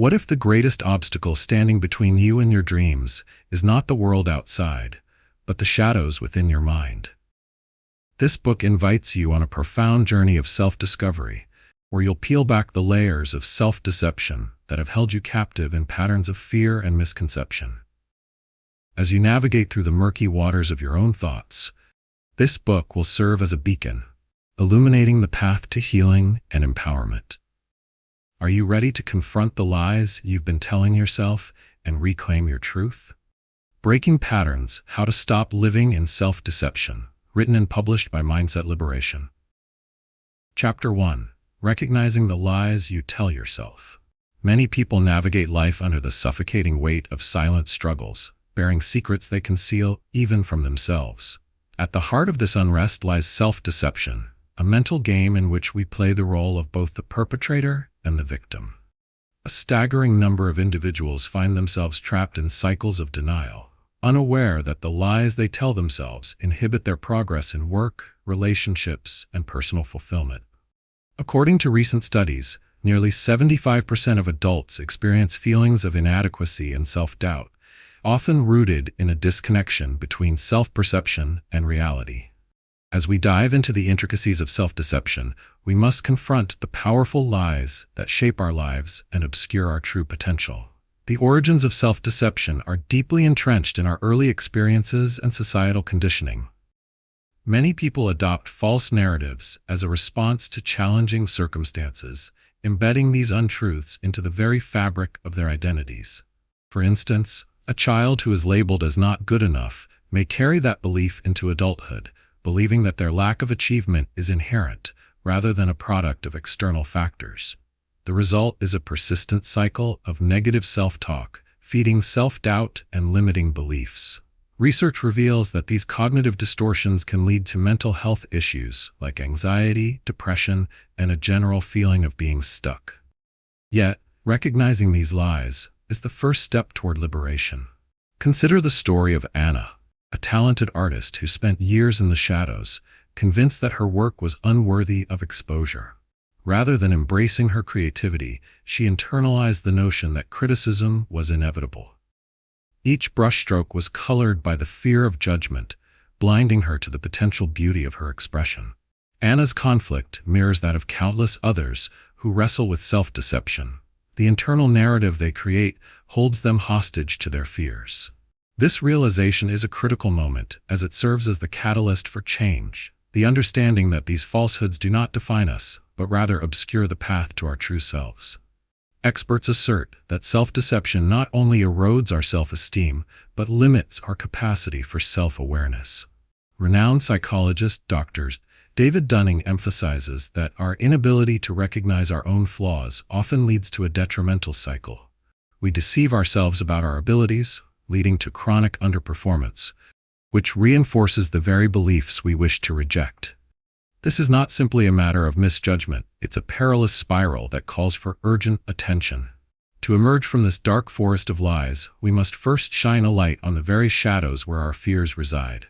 What if the greatest obstacle standing between you and your dreams is not the world outside, but the shadows within your mind? This book invites you on a profound journey of self-discovery, where you'll peel back the layers of self-deception that have held you captive in patterns of fear and misconception. As you navigate through the murky waters of your own thoughts, this book will serve as a beacon, illuminating the path to healing and empowerment. Are you ready to confront the lies you've been telling yourself and reclaim your truth? Breaking Patterns: How to Stop Living in Self-Deception, written and published by Mindset Liberation. Chapter 1. Recognizing the Lies You Tell Yourself. Many people navigate life under the suffocating weight of silent struggles, bearing secrets they conceal even from themselves. At the heart of this unrest lies self-deception, a mental game in which we play the role of both the perpetrator and the victim. A staggering number of individuals find themselves trapped in cycles of denial, unaware that the lies they tell themselves inhibit their progress in work, relationships, and personal fulfillment. According to recent studies, nearly 75% of adults experience feelings of inadequacy and self-doubt, often rooted in a disconnection between self-perception and reality. As we dive into the intricacies of self-deception, we must confront the powerful lies that shape our lives and obscure our true potential. The origins of self-deception are deeply entrenched in our early experiences and societal conditioning. Many people adopt false narratives as a response to challenging circumstances, embedding these untruths into the very fabric of their identities. For instance, a child who is labeled as not good enough may carry that belief into adulthood, believing that their lack of achievement is inherent rather than a product of external factors. The result is a persistent cycle of negative self-talk, feeding self-doubt and limiting beliefs. Research reveals that these cognitive distortions can lead to mental health issues like anxiety, depression, and a general feeling of being stuck. Yet, recognizing these lies is the first step toward liberation. Consider the story of Anna, a talented artist who spent years in the shadows, convinced that her work was unworthy of exposure. Rather than embracing her creativity, she internalized the notion that criticism was inevitable. Each brushstroke was colored by the fear of judgment, blinding her to the potential beauty of her expression. Anna's conflict mirrors that of countless others who wrestle with self-deception. The internal narrative they create holds them hostage to their fears. This realization is a critical moment, as it serves as the catalyst for change, the understanding that these falsehoods do not define us, but rather obscure the path to our true selves. Experts assert that self-deception not only erodes our self-esteem, but limits our capacity for self-awareness. Renowned psychologist Dr. David Dunning emphasizes that our inability to recognize our own flaws often leads to a detrimental cycle. We deceive ourselves about our abilities, leading to chronic underperformance, which reinforces the very beliefs we wish to reject. This is not simply a matter of misjudgment, it's a perilous spiral that calls for urgent attention. To emerge from this dark forest of lies, we must first shine a light on the very shadows where our fears reside.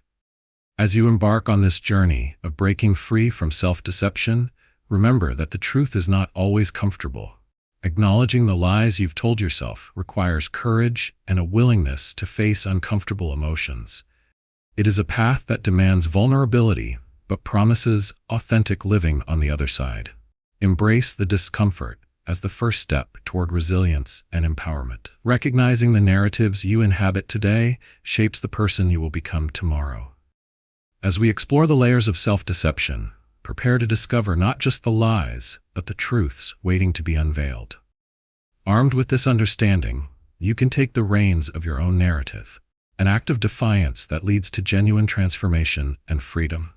As you embark on this journey of breaking free from self-deception, remember that the truth is not always comfortable. Acknowledging the lies you've told yourself requires courage and a willingness to face uncomfortable emotions. It is a path that demands vulnerability, but promises authentic living on the other side. Embrace the discomfort as the first step toward resilience and empowerment. Recognizing the narratives you inhabit today shapes the person you will become tomorrow. As we explore the layers of self-deception, prepare to discover not just the lies, but the truths waiting to be unveiled. Armed with this understanding, you can take the reins of your own narrative, an act of defiance that leads to genuine transformation and freedom.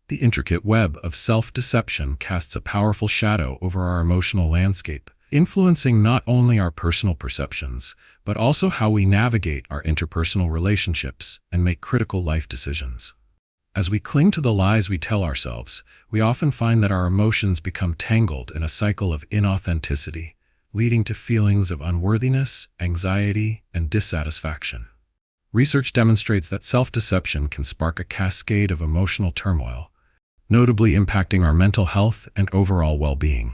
The intricate web of self-deception casts a powerful shadow over our emotional landscape, influencing not only our personal perceptions, but also how we navigate our interpersonal relationships and make critical life decisions. As we cling to the lies we tell ourselves, we often find that our emotions become tangled in a cycle of inauthenticity, leading to feelings of unworthiness, anxiety, and dissatisfaction. Research demonstrates that self-deception can spark a cascade of emotional turmoil, notably impacting our mental health and overall well-being.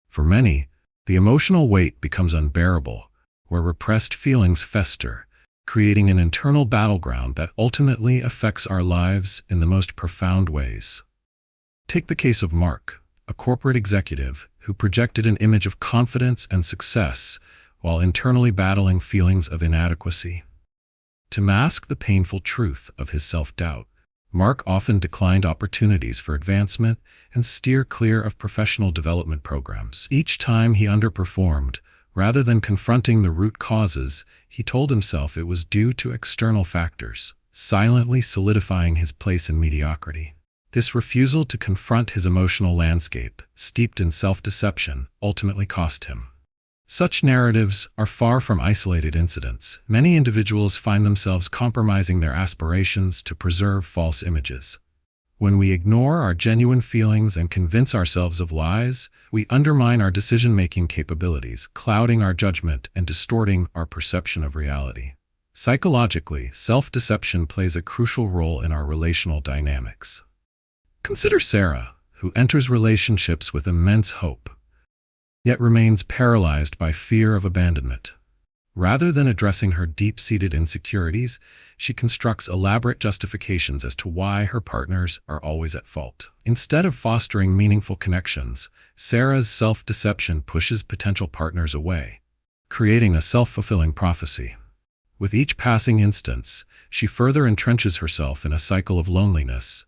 For many, The emotional weight becomes unbearable, where repressed feelings fester, creating an internal battleground that ultimately affects our lives in the most profound ways. Take the case of Mark, a corporate executive who projected an image of confidence and success while internally battling feelings of inadequacy. To mask the painful truth of his self-doubt, Mark often declined opportunities for advancement and steered clear of professional development programs. Each time he underperformed, rather than confronting the root causes, he told himself it was due to external factors, silently solidifying his place in mediocrity. This refusal to confront his emotional landscape, steeped in self-deception, ultimately cost him. Such narratives are far from isolated incidents. Many individuals find themselves compromising their aspirations to preserve false images. When we ignore our genuine feelings and convince ourselves of lies, we undermine our decision-making capabilities, clouding our judgment and distorting our perception of reality. Psychologically, self-deception plays a crucial role in our relational dynamics. Consider Sarah, who enters relationships with immense hope, yet remains paralyzed by fear of abandonment. Rather than addressing her deep-seated insecurities, she constructs elaborate justifications as to why her partners are always at fault. Instead of fostering meaningful connections, Sarah's self-deception pushes potential partners away, creating a self-fulfilling prophecy. With each passing instance, she further entrenches herself in a cycle of loneliness,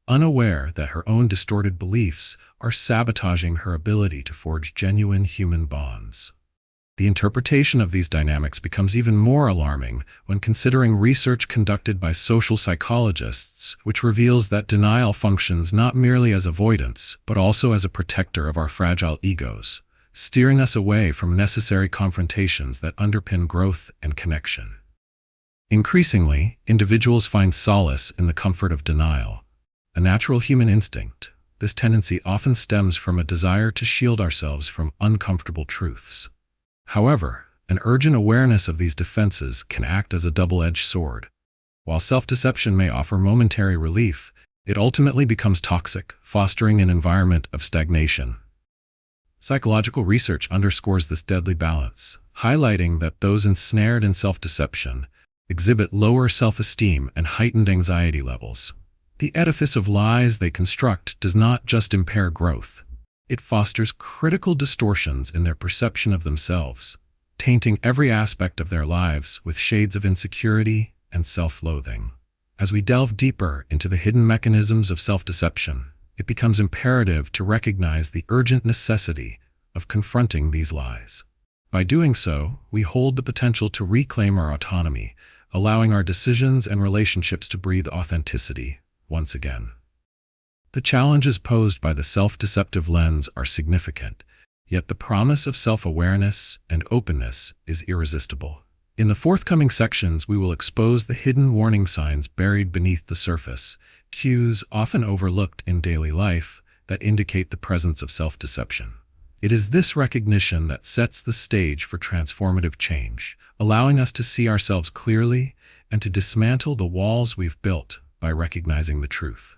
unaware that her own distorted beliefs are sabotaging her ability to forge genuine human bonds. The interpretation of these dynamics becomes even more alarming when considering research conducted by social psychologists, which reveals that denial functions not merely as avoidance, but also as a protector of our fragile egos, steering us away from necessary confrontations that underpin growth and connection. Increasingly, individuals find solace in the comfort of denial, a natural human instinct. This tendency often stems from a desire to shield ourselves from uncomfortable truths. However, an urgent awareness of these defenses can act as a double-edged sword. While self-deception may offer momentary relief, it ultimately becomes toxic, fostering an environment of stagnation. Psychological research underscores this deadly balance, highlighting that those ensnared in self-deception exhibit lower self-esteem and heightened anxiety levels. The edifice of lies they construct does not just impair growth. It fosters critical distortions in their perception of themselves, tainting every aspect of their lives with shades of insecurity and self-loathing. As we delve deeper into the hidden mechanisms of self-deception, it becomes imperative to recognize the urgent necessity of confronting these lies. By doing so, we hold the potential to reclaim our autonomy, allowing our decisions and relationships to breathe authenticity once again. The challenges posed by the self-deceptive lens are significant, yet the promise of self-awareness and openness is irresistible. In the forthcoming sections, we will expose the hidden warning signs buried beneath the surface, cues often overlooked in daily life that indicate the presence of self-deception. It is this recognition that sets the stage for transformative change, allowing us to see ourselves clearly and to dismantle the walls we've built by recognizing the truth.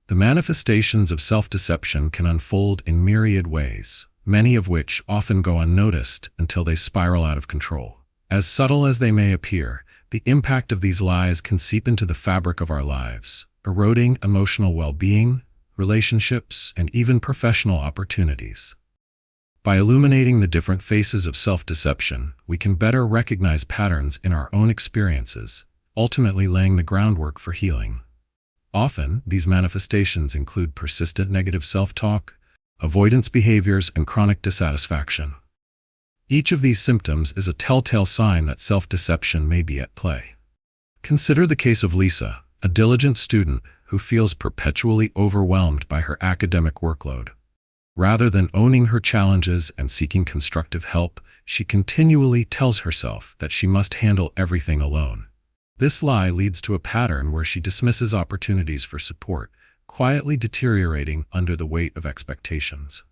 The manifestations of self-deception can unfold in myriad ways, many of which often go unnoticed until they spiral out of control. As subtle as they may appear, the impact of these lies can seep into the fabric of our lives, eroding emotional well-being, relationships, and even professional opportunities. By illuminating the different faces of self-deception, we can better recognize patterns in our own experiences, ultimately laying the groundwork for healing. Often, these manifestations include persistent negative self-talk, avoidance behaviors, and chronic dissatisfaction. Each of these symptoms is a telltale sign that self-deception may be at play. Consider the case of Lisa, a diligent student who feels perpetually overwhelmed by her academic workload. Rather than owning her challenges and seeking constructive help, she continually tells herself that she must handle everything alone. This lie leads to a pattern where she dismisses opportunities for support, quietly deteriorating under the weight of expectations.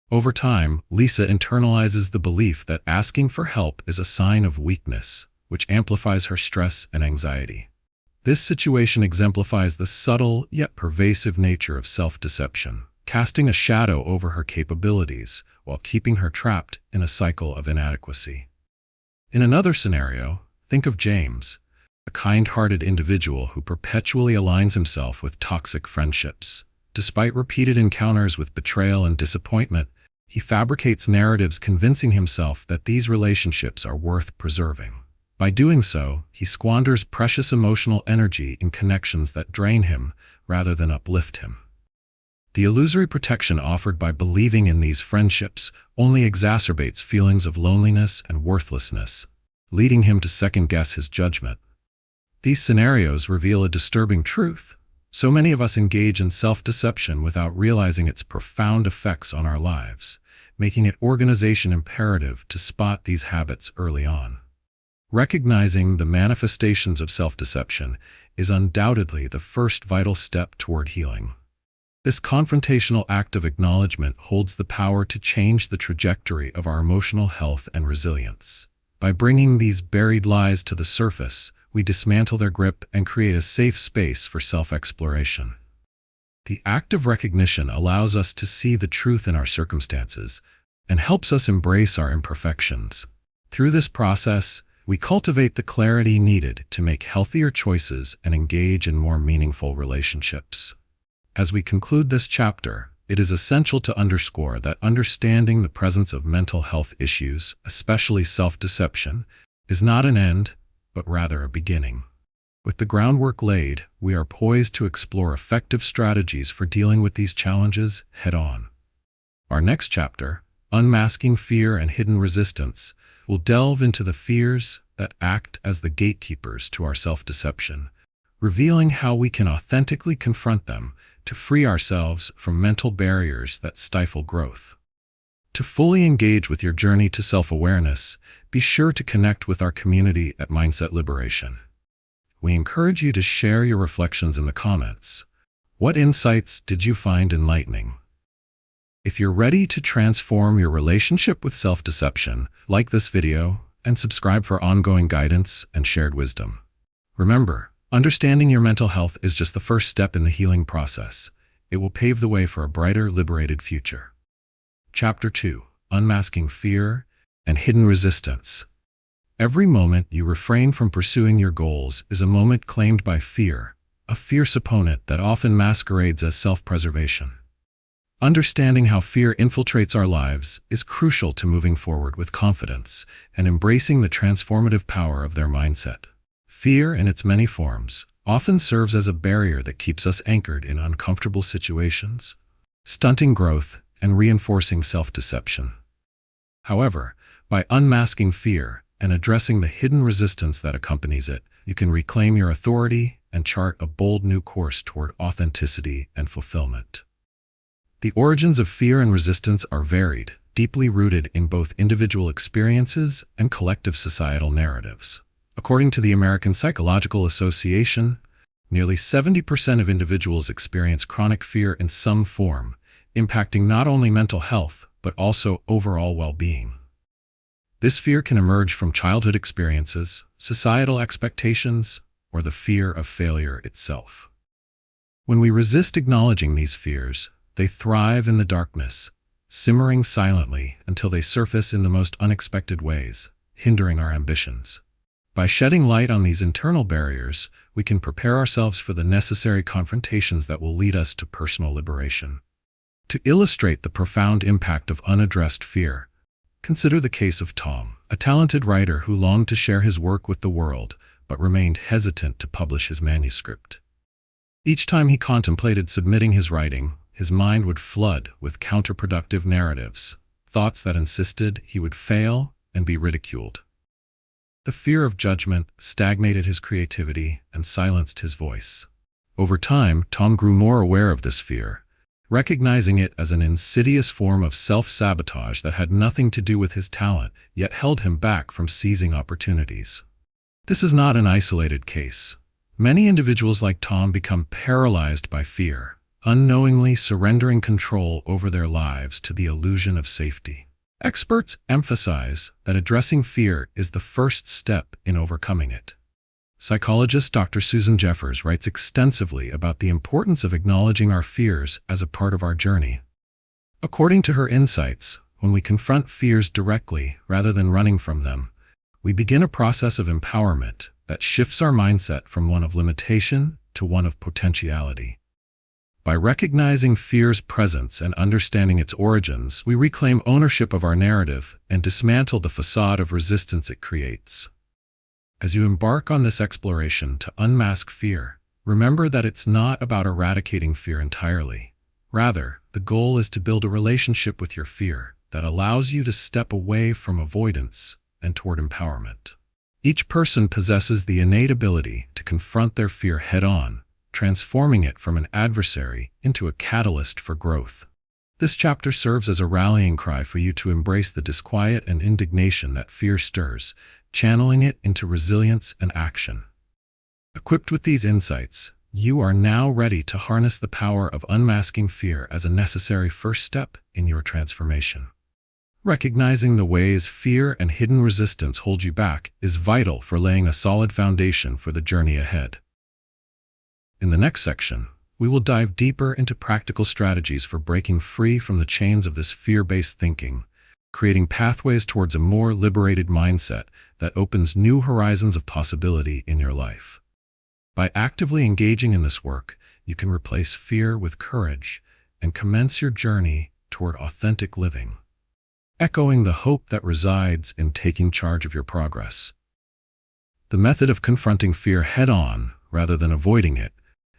Over time, Lisa internalizes the belief that asking for help is a sign of weakness, which amplifies her stress and anxiety. This situation exemplifies the subtle yet pervasive nature of self-deception, casting a shadow over her capabilities while keeping her trapped in a cycle of inadequacy. In another scenario, think of James, a kind-hearted individual who perpetually aligns himself with toxic friendships. Despite repeated encounters with betrayal and disappointment, he fabricates narratives convincing himself that these relationships are worth preserving. By doing so, he squanders precious emotional energy in connections that drain him rather than uplift him. The illusory protection offered by believing in these friendships only exacerbates feelings of loneliness and worthlessness, leading him to second-guess his judgment. These scenarios reveal a disturbing truth. So many of us engage in self-deception without realizing its profound effects on our lives, making it organization imperative to spot these habits early on. Recognizing the manifestations of self-deception is undoubtedly the first vital step toward healing. This confrontational act of acknowledgement holds the power to change the trajectory of our emotional health and resilience. By bringing these buried lies to the surface, we dismantle their grip and create a safe space for self-exploration. The act of recognition allows us to see the truth in our circumstances and helps us embrace our imperfections. Through this process, we cultivate the clarity needed to make healthier choices and engage in more meaningful relationships. As we conclude this chapter, it is essential to underscore that understanding the presence of mental health issues, especially self-deception, is not an end, but rather a beginning. With the groundwork laid, we are poised to explore effective strategies for dealing with these challenges head-on. Our next chapter, Unmasking Fear and Hidden Resistance, will delve into the fears that act as the gatekeepers to our self-deception, revealing how we can authentically confront them to free ourselves from mental barriers that stifle growth. To fully engage with your journey to self-awareness, be sure to connect with our community at Mindset Liberation. We encourage you to share your reflections in the comments. What insights did you find enlightening? If you're ready to transform your relationship with self-deception, like this video and subscribe for ongoing guidance and shared wisdom. Remember, understanding your mental health is just the first step in the healing process. It will pave the way for a brighter, liberated future. Chapter 2: Unmasking Fear and Hidden Resistance. Every moment you refrain from pursuing your goals is a moment claimed by fear, a fierce opponent that often masquerades as self-preservation. Understanding how fear infiltrates our lives is crucial to moving forward with confidence and embracing the transformative power of their mindset. Fear, in its many forms, often serves as a barrier that keeps us anchored in uncomfortable situations, stunting growth and reinforcing self-deception. However, by unmasking fear and addressing the hidden resistance that accompanies it, you can reclaim your authority and chart a bold new course toward authenticity and fulfillment. The origins of fear and resistance are varied, deeply rooted in both individual experiences and collective societal narratives. According to the American Psychological Association, nearly 70% of individuals experience chronic fear in some form, impacting not only mental health, but also overall well-being. This fear can emerge from childhood experiences, societal expectations, or the fear of failure itself. When we resist acknowledging these fears, they thrive in the darkness, simmering silently until they surface in the most unexpected ways, hindering our ambitions. By shedding light on these internal barriers, we can prepare ourselves for the necessary confrontations that will lead us to personal liberation. To illustrate the profound impact of unaddressed fear, consider the case of Tom, a talented writer who longed to share his work with the world, but remained hesitant to publish his manuscript. Each time he contemplated submitting his writing, his mind would flood with counterproductive narratives, thoughts that insisted he would fail and be ridiculed. The fear of judgment stagnated his creativity and silenced his voice. Over time, Tom grew more aware of this fear, recognizing it as an insidious form of self-sabotage that had nothing to do with his talent, yet held him back from seizing opportunities. This is not an isolated case. Many individuals like Tom become paralyzed by fear, unknowingly surrendering control over their lives to the illusion of safety. Experts emphasize that addressing fear is the first step in overcoming it. Psychologist Dr. Susan Jeffers writes extensively about the importance of acknowledging our fears as a part of our journey. According to her insights, when we confront fears directly rather than running from them, we begin a process of empowerment that shifts our mindset from one of limitation to one of potentiality. By recognizing fear's presence and understanding its origins, we reclaim ownership of our narrative and dismantle the facade of resistance it creates. As you embark on this exploration to unmask fear, remember that it's not about eradicating fear entirely. Rather, the goal is to build a relationship with your fear that allows you to step away from avoidance and toward empowerment. Each person possesses the innate ability to confront their fear head-on, transforming it from an adversary into a catalyst for growth. This chapter serves as a rallying cry for you to embrace the disquiet and indignation that fear stirs, channeling it into resilience and action. Equipped with these insights, you are now ready to harness the power of unmasking fear as a necessary first step in your transformation. Recognizing the ways fear and hidden resistance hold you back is vital for laying a solid foundation for the journey ahead. In the next section, we will dive deeper into practical strategies for breaking free from the chains of this fear-based thinking, creating pathways towards a more liberated mindset that opens new horizons of possibility in your life. By actively engaging in this work, you can replace fear with courage and commence your journey toward authentic living, echoing the hope that resides in taking charge of your progress. The method of confronting fear head-on, rather than avoiding it,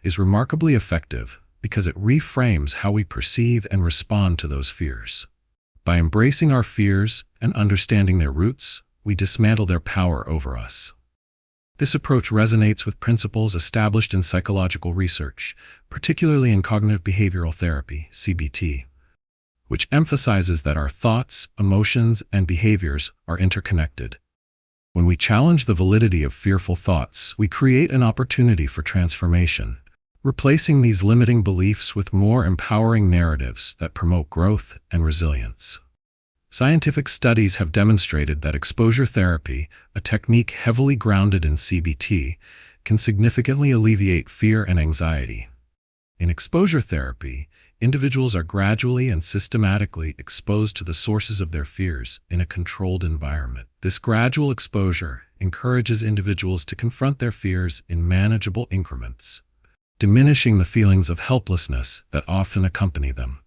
is remarkably effective because it reframes how we perceive and respond to those fears. By embracing our fears and understanding their roots, we dismantle their power over us. This approach resonates with principles established in psychological research, particularly in cognitive behavioral therapy, CBT, which emphasizes that our thoughts, emotions, and behaviors are interconnected. When we challenge the validity of fearful thoughts, we create an opportunity for transformation, replacing these limiting beliefs with more empowering narratives that promote growth and resilience. Scientific studies have demonstrated that exposure therapy, a technique heavily grounded in CBT, can significantly alleviate fear and anxiety. In exposure therapy, individuals are gradually and systematically exposed to the sources of their fears in a controlled environment. This gradual exposure encourages individuals to confront their fears in manageable increments, diminishing the feelings of helplessness that often accompany them.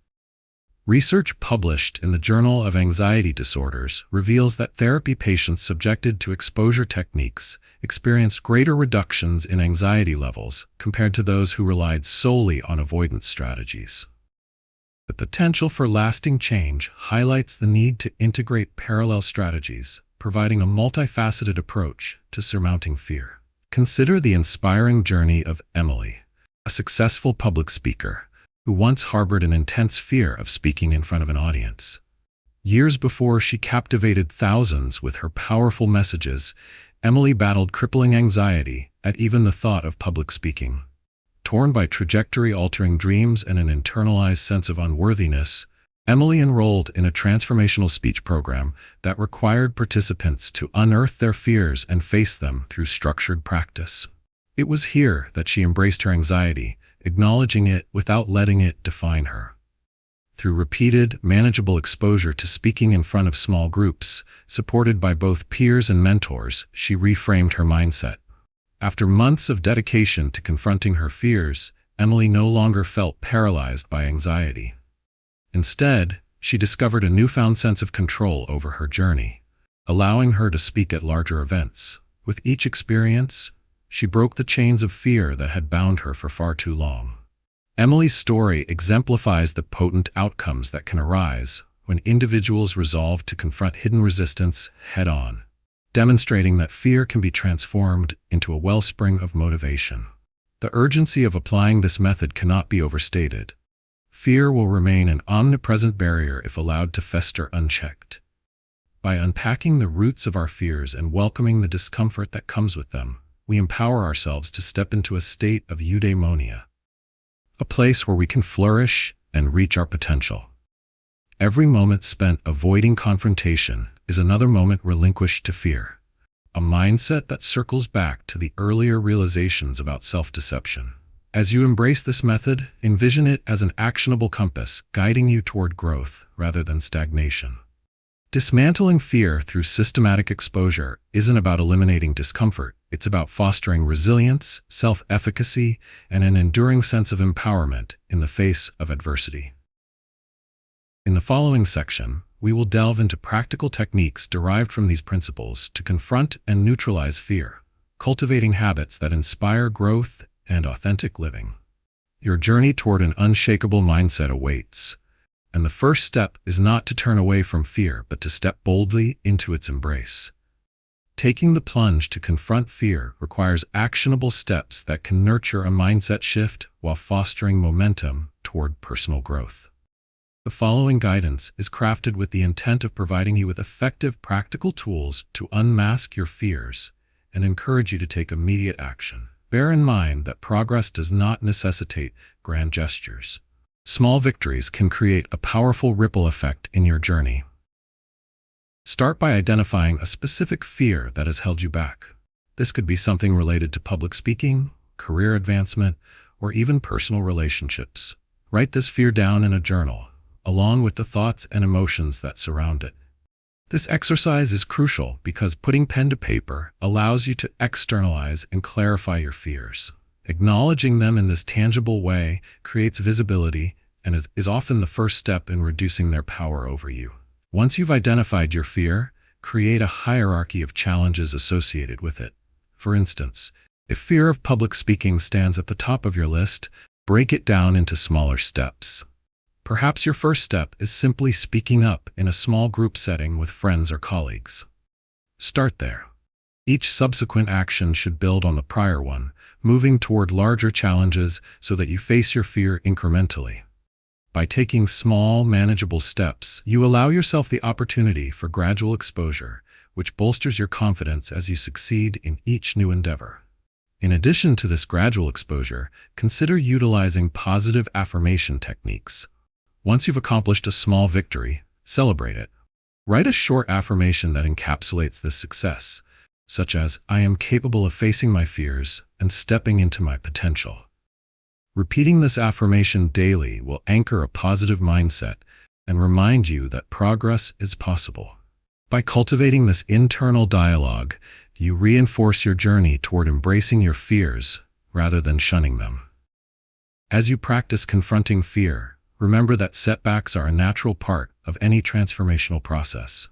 Research published in the Journal of Anxiety Disorders reveals that therapy patients subjected to exposure techniques experienced greater reductions in anxiety levels compared to those who relied solely on avoidance strategies. The potential for lasting change highlights the need to integrate parallel strategies, providing a multifaceted approach to surmounting fear. Consider the inspiring journey of Emily, a successful public speaker who once harbored an intense fear of speaking in front of an audience. Years before she captivated thousands with her powerful messages, Emily battled crippling anxiety at even the thought of public speaking. Torn by trajectory-altering dreams and an internalized sense of unworthiness, Emily enrolled in a transformational speech program that required participants to unearth their fears and face them through structured practice. It was here that she embraced her anxiety, acknowledging it without letting it define her. Through repeated, manageable exposure to speaking in front of small groups, supported by both peers and mentors, she reframed her mindset. After months of dedication to confronting her fears, Emily no longer felt paralyzed by anxiety. Instead, she discovered a newfound sense of control over her journey, allowing her to speak at larger events. With each experience, she broke the chains of fear that had bound her for far too long. Emily's story exemplifies the potent outcomes that can arise when individuals resolve to confront hidden resistance head-on, demonstrating that fear can be transformed into a wellspring of motivation. The urgency of applying this method cannot be overstated. Fear will remain an omnipresent barrier if allowed to fester unchecked. By unpacking the roots of our fears and welcoming the discomfort that comes with them, we empower ourselves to step into a state of eudaimonia, a place where we can flourish and reach our potential. Every moment spent avoiding confrontation is another moment relinquished to fear, a mindset that circles back to the earlier realizations about self-deception. As you embrace this method, envision it as an actionable compass guiding you toward growth rather than stagnation. Dismantling fear through systematic exposure isn't about eliminating discomfort. It's about fostering resilience, self-efficacy, and an enduring sense of empowerment in the face of adversity. In the following section, we will delve into practical techniques derived from these principles to confront and neutralize fear, cultivating habits that inspire growth and authentic living. Your journey toward an unshakable mindset awaits, and the first step is not to turn away from fear, but to step boldly into its embrace. Taking the plunge to confront fear requires actionable steps that can nurture a mindset shift while fostering momentum toward personal growth. The following guidance is crafted with the intent of providing you with effective practical tools to unmask your fears and encourage you to take immediate action. Bear in mind that progress does not necessitate grand gestures. Small victories can create a powerful ripple effect in your journey. Start by identifying a specific fear that has held you back. This could be something related to public speaking, career advancement, or even personal relationships. Write this fear down in a journal, along with the thoughts and emotions that surround it. This exercise is crucial because putting pen to paper allows you to externalize and clarify your fears. Acknowledging them in this tangible way creates visibility and is often the first step in reducing their power over you. Once you've identified your fear, create a hierarchy of challenges associated with it. For instance, if fear of public speaking stands at the top of your list, break it down into smaller steps. Perhaps your first step is simply speaking up in a small group setting with friends or colleagues. Start there. Each subsequent action should build on the prior one, moving toward larger challenges so that you face your fear incrementally. By taking small, manageable steps, you allow yourself the opportunity for gradual exposure, which bolsters your confidence as you succeed in each new endeavor. In addition to this gradual exposure, consider utilizing positive affirmation techniques. Once you've accomplished a small victory, celebrate it. Write a short affirmation that encapsulates this success, such as, "I am capable of facing my fears and stepping into my potential." Repeating this affirmation daily will anchor a positive mindset and remind you that progress is possible. By cultivating this internal dialogue, you reinforce your journey toward embracing your fears rather than shunning them. As you practice confronting fear, remember that setbacks are a natural part of any transformational process.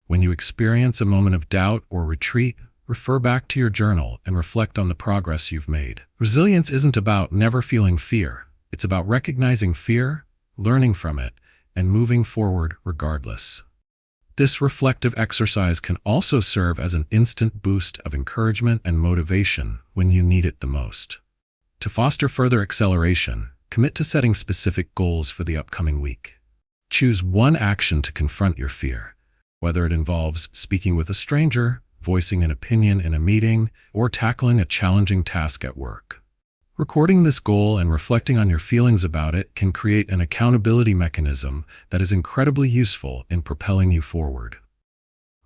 When you experience a moment of doubt or retreat, refer back to your journal and reflect on the progress you've made. Resilience isn't about never feeling fear. It's about recognizing fear, learning from it, and moving forward regardless. This reflective exercise can also serve as an instant boost of encouragement and motivation when you need it the most. To foster further acceleration, commit to setting specific goals for the upcoming week. Choose one action to confront your fear, whether it involves speaking with a stranger, voicing an opinion in a meeting, or tackling a challenging task at work. Recording this goal and reflecting on your feelings about it can create an accountability mechanism that is incredibly useful in propelling you forward.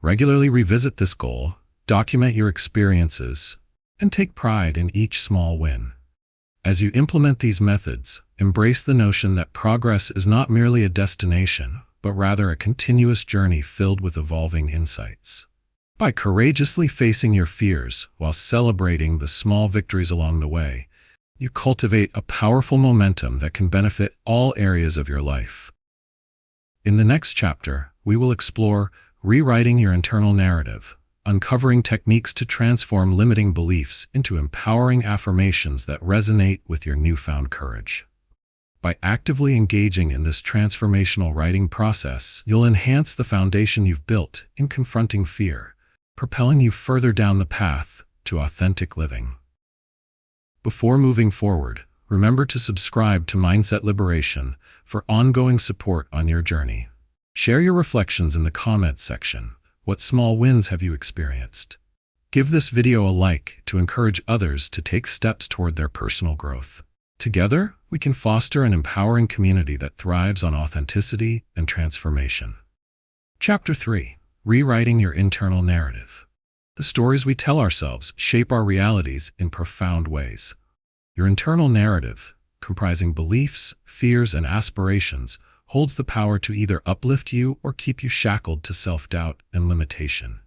Regularly revisit this goal, document your experiences, and take pride in each small win. As you implement these methods, embrace the notion that progress is not merely a destination, but rather a continuous journey filled with evolving insights. By courageously facing your fears while celebrating the small victories along the way, you cultivate a powerful momentum that can benefit all areas of your life. In the next chapter, we will explore rewriting your internal narrative, uncovering techniques to transform limiting beliefs into empowering affirmations that resonate with your newfound courage. By actively engaging in this transformational writing process, you'll enhance the foundation you've built in confronting fear, propelling you further down the path to authentic living. Before moving forward, remember to subscribe to Mindset Liberation for ongoing support on your journey. Share your reflections in the comments section. What small wins have you experienced? Give this video a like to encourage others to take steps toward their personal growth. Together, we can foster an empowering community that thrives on authenticity and transformation. Chapter 3. Rewriting your internal narrative. The stories we tell ourselves shape our realities in profound ways. Your internal narrative, comprising beliefs, fears, and aspirations, holds the power to either uplift you or keep you shackled to self-doubt and limitation.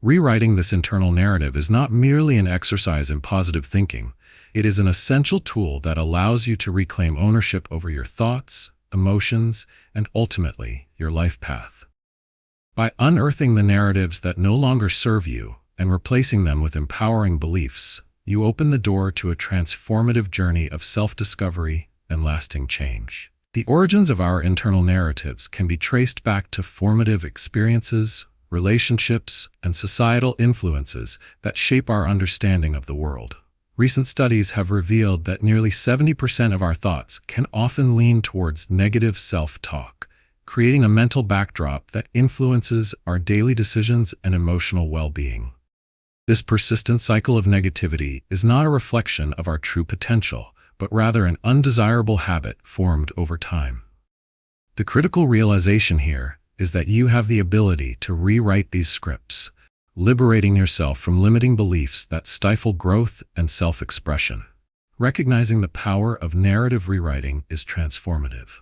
Rewriting this internal narrative is not merely an exercise in positive thinking. It is an essential tool that allows you to reclaim ownership over your thoughts, emotions, and ultimately, your life path. By unearthing the narratives that no longer serve you and replacing them with empowering beliefs, you open the door to a transformative journey of self-discovery and lasting change. The origins of our internal narratives can be traced back to formative experiences, relationships, and societal influences that shape our understanding of the world. Recent studies have revealed that nearly 70% of our thoughts can often lean towards negative self-talk, creating a mental backdrop that influences our daily decisions and emotional well-being. This persistent cycle of negativity is not a reflection of our true potential, but rather an undesirable habit formed over time. The critical realization here is that you have the ability to rewrite these scripts, liberating yourself from limiting beliefs that stifle growth and self-expression. Recognizing the power of narrative rewriting is transformative.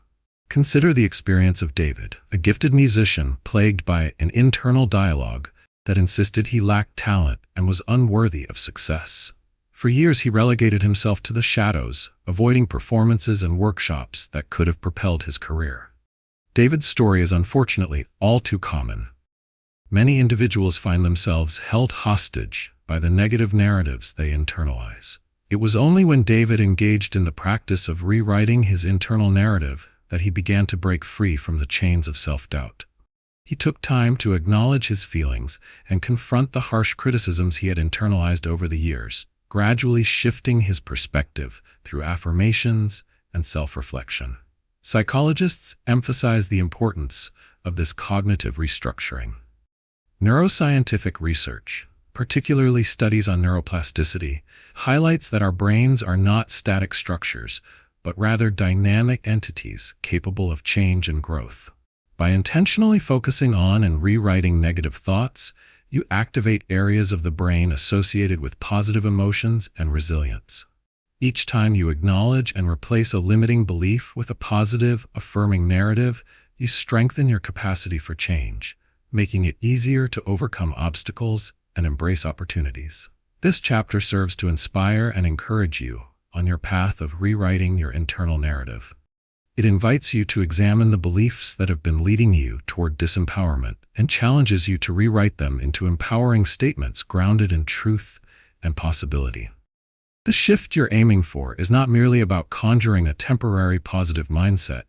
Consider the experience of David, a gifted musician plagued by an internal dialogue that insisted he lacked talent and was unworthy of success. For years he relegated himself to the shadows, avoiding performances and workshops that could have propelled his career. David's story is unfortunately all too common. Many individuals find themselves held hostage by the negative narratives they internalize. It was only when David engaged in the practice of rewriting his internal narrative that he began to break free from the chains of self-doubt. He took time to acknowledge his feelings and confront the harsh criticisms he had internalized over the years, gradually shifting his perspective through affirmations and self-reflection. Psychologists emphasize the importance of this cognitive restructuring. Neuroscientific research, particularly studies on neuroplasticity, highlights that our brains are not static structures, but rather dynamic entities capable of change and growth. By intentionally focusing on and rewriting negative thoughts, you activate areas of the brain associated with positive emotions and resilience. Each time you acknowledge and replace a limiting belief with a positive, affirming narrative, you strengthen your capacity for change, making it easier to overcome obstacles and embrace opportunities. This chapter serves to inspire and encourage you on your path of rewriting your internal narrative. It invites you to examine the beliefs that have been leading you toward disempowerment and challenges you to rewrite them into empowering statements grounded in truth and possibility. The shift you're aiming for is not merely about conjuring a temporary positive mindset.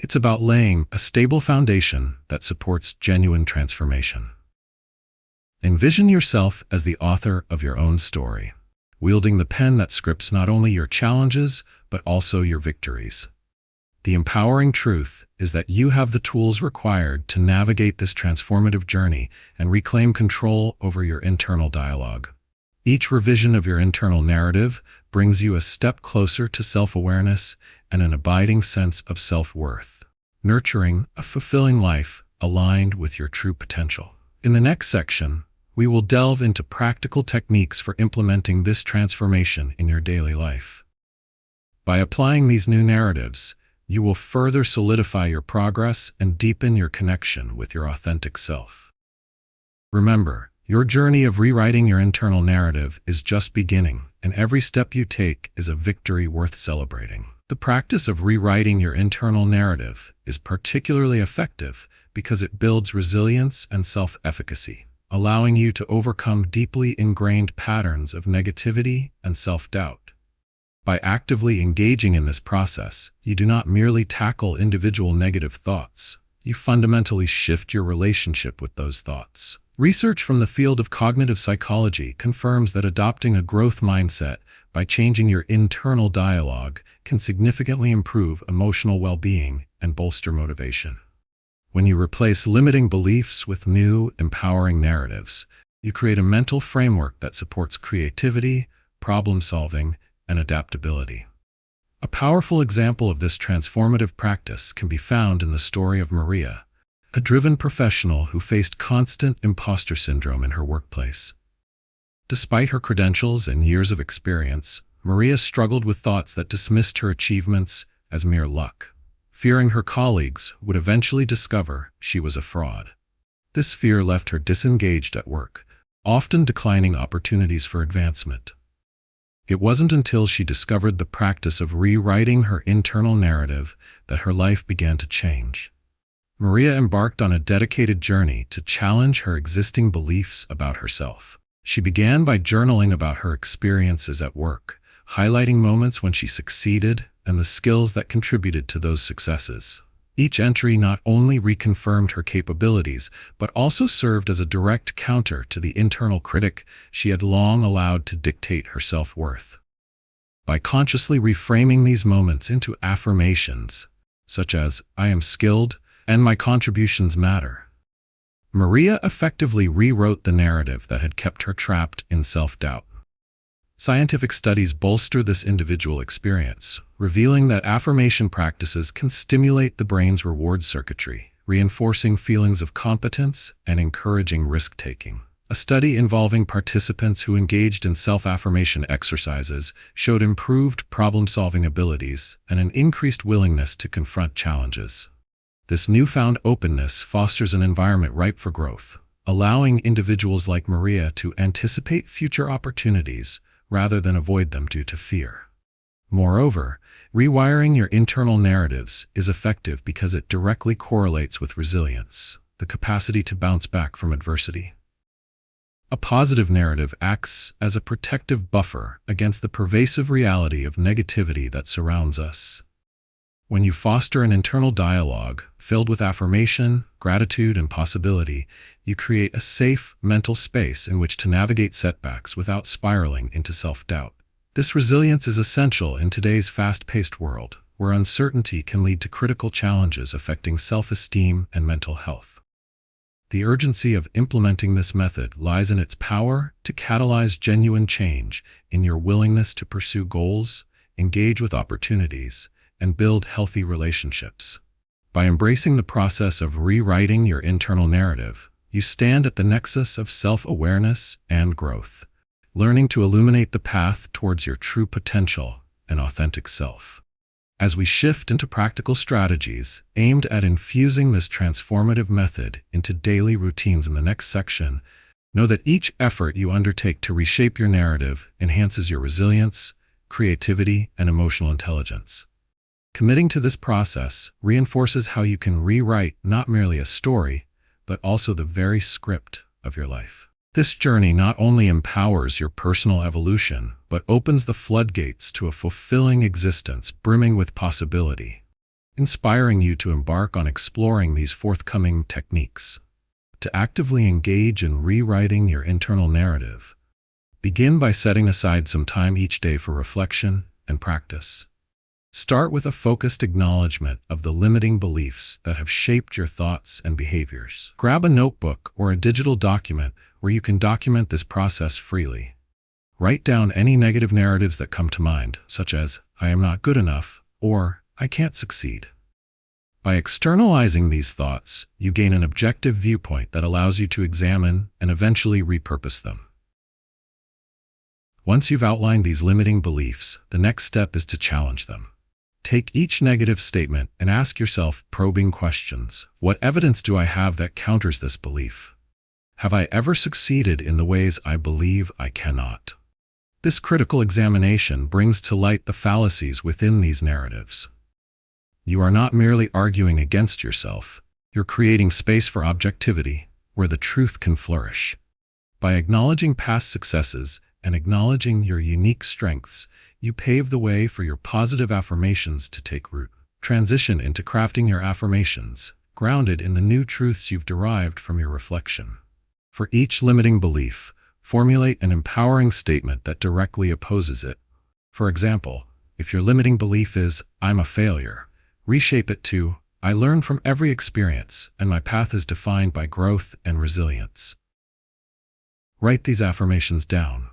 It's about laying a stable foundation that supports genuine transformation. Envision yourself as the author of your own story, wielding the pen that scripts not only your challenges, but also your victories. The empowering truth is that you have the tools required to navigate this transformative journey and reclaim control over your internal dialogue. Each revision of your internal narrative brings you a step closer to self-awareness and an abiding sense of self-worth, nurturing a fulfilling life aligned with your true potential. In the next section, we will delve into practical techniques for implementing this transformation in your daily life. By applying these new narratives, you will further solidify your progress and deepen your connection with your authentic self. Remember, your journey of rewriting your internal narrative is just beginning, and every step you take is a victory worth celebrating. The practice of rewriting your internal narrative is particularly effective because it builds resilience and self-efficacy, allowing you to overcome deeply ingrained patterns of negativity and self-doubt. By actively engaging in this process, you do not merely tackle individual negative thoughts, you fundamentally shift your relationship with those thoughts. Research from the field of cognitive psychology confirms that adopting a growth mindset by changing your internal dialogue can significantly improve emotional well-being and bolster motivation. When you replace limiting beliefs with new, empowering narratives, you create a mental framework that supports creativity, problem-solving, and adaptability. A powerful example of this transformative practice can be found in the story of Maria, a driven professional who faced constant imposter syndrome in her workplace. Despite her credentials and years of experience, Maria struggled with thoughts that dismissed her achievements as mere luck, fearing her colleagues would eventually discover she was a fraud. This fear left her disengaged at work, often declining opportunities for advancement. It wasn't until she discovered the practice of rewriting her internal narrative that her life began to change. Maria embarked on a dedicated journey to challenge her existing beliefs about herself. She began by journaling about her experiences at work, highlighting moments when she succeeded and the skills that contributed to those successes. Each entry not only reconfirmed her capabilities, but also served as a direct counter to the internal critic she had long allowed to dictate her self-worth. By consciously reframing these moments into affirmations, such as, "I am skilled," and "my contributions matter," Maria effectively rewrote the narrative that had kept her trapped in self-doubt. Scientific studies bolster this individual experience, revealing that affirmation practices can stimulate the brain's reward circuitry, reinforcing feelings of competence and encouraging risk-taking. A study involving participants who engaged in self-affirmation exercises showed improved problem-solving abilities and an increased willingness to confront challenges. This newfound openness fosters an environment ripe for growth, allowing individuals like Maria to anticipate future opportunities rather than avoid them due to fear. Moreover, rewiring your internal narratives is effective because it directly correlates with resilience, the capacity to bounce back from adversity. A positive narrative acts as a protective buffer against the pervasive reality of negativity that surrounds us. When you foster an internal dialogue filled with affirmation, gratitude, and possibility, you create a safe mental space in which to navigate setbacks without spiraling into self-doubt. This resilience is essential in today's fast-paced world, where uncertainty can lead to critical challenges affecting self-esteem and mental health. The urgency of implementing this method lies in its power to catalyze genuine change in your willingness to pursue goals, engage with opportunities, and build healthy relationships. By embracing the process of rewriting your internal narrative, you stand at the nexus of self-awareness and growth, learning to illuminate the path towards your true potential and authentic self. As we shift into practical strategies aimed at infusing this transformative method into daily routines in the next section, know that each effort you undertake to reshape your narrative enhances your resilience, creativity, and emotional intelligence. Committing to this process reinforces how you can rewrite not merely a story, but also the very script of your life. This journey not only empowers your personal evolution, but opens the floodgates to a fulfilling existence brimming with possibility, inspiring you to embark on exploring these forthcoming techniques. To actively engage in rewriting your internal narrative, begin by setting aside some time each day for reflection and practice. Start with a focused acknowledgement of the limiting beliefs that have shaped your thoughts and behaviors. Grab a notebook or a digital document where you can document this process freely. Write down any negative narratives that come to mind, such as, "I am not good enough," or "I can't succeed." By externalizing these thoughts, you gain an objective viewpoint that allows you to examine and eventually repurpose them. Once you've outlined these limiting beliefs, the next step is to challenge them. Take each negative statement and ask yourself probing questions. What evidence do I have that counters this belief? Have I ever succeeded in the ways I believe I cannot? This critical examination brings to light the fallacies within these narratives. You are not merely arguing against yourself, you're creating space for objectivity, where the truth can flourish. By acknowledging past successes and acknowledging your unique strengths, you pave the way for your positive affirmations to take root. Transition into crafting your affirmations, grounded in the new truths you've derived from your reflection. For each limiting belief, formulate an empowering statement that directly opposes it. For example, if your limiting belief is, "I'm a failure," reshape it to, "I learn from every experience, and my path is defined by growth and resilience." Write these affirmations down,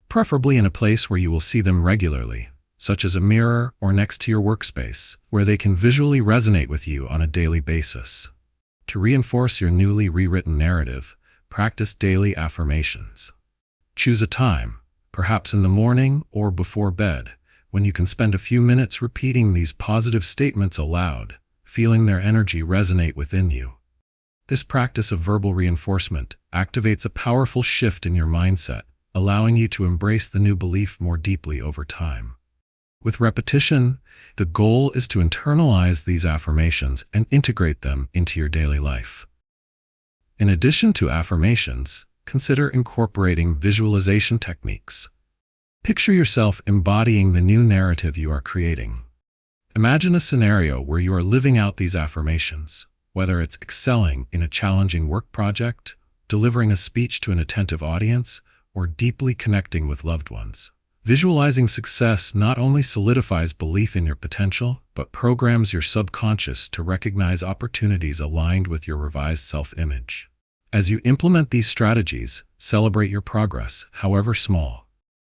preferably in a place where you will see them regularly, such as a mirror or next to your workspace, where they can visually resonate with you on a daily basis. To reinforce your newly rewritten narrative, practice daily affirmations. Choose a time, perhaps in the morning or before bed, when you can spend a few minutes repeating these positive statements aloud, feeling their energy resonate within you. This practice of verbal reinforcement activates a powerful shift in your mindset, allowing you to embrace the new belief more deeply over time. With repetition, the goal is to internalize these affirmations and integrate them into your daily life. In addition to affirmations, consider incorporating visualization techniques. Picture yourself embodying the new narrative you are creating. Imagine a scenario where you are living out these affirmations, whether it's excelling in a challenging work project, delivering a speech to an attentive audience, or deeply connecting with loved ones. Visualizing success not only solidifies belief in your potential, but programs your subconscious to recognize opportunities aligned with your revised self-image. As you implement these strategies, celebrate your progress, however small.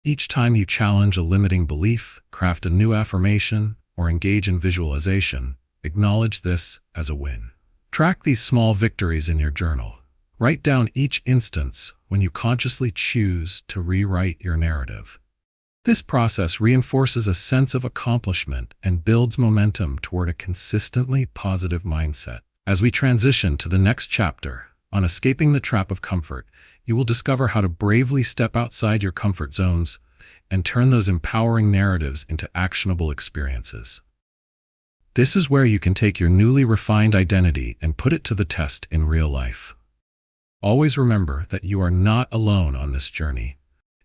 Each time you challenge a limiting belief, craft a new affirmation, or engage in visualization, acknowledge this as a win. Track these small victories in your journal. Write down each instance when you consciously choose to rewrite your narrative. This process reinforces a sense of accomplishment and builds momentum toward a consistently positive mindset. As we transition to the next chapter, on escaping the trap of comfort, you will discover how to bravely step outside your comfort zones and turn those empowering narratives into actionable experiences. This is where you can take your newly refined identity and put it to the test in real life. Always remember that you are not alone on this journey.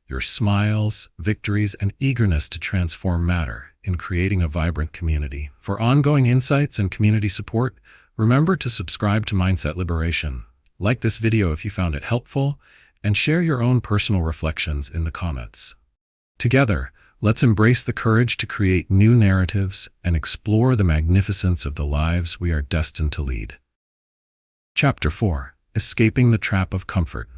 Your smiles, victories, and eagerness to transform matter in creating a vibrant community. For ongoing insights and community support, remember to subscribe to Mindset Liberation. Like this video if you found it helpful, and share your own personal reflections in the comments. Together, let's embrace the courage to create new narratives and explore the magnificence of the lives we are destined to lead. Chapter 4. Escaping the Trap of Comfort.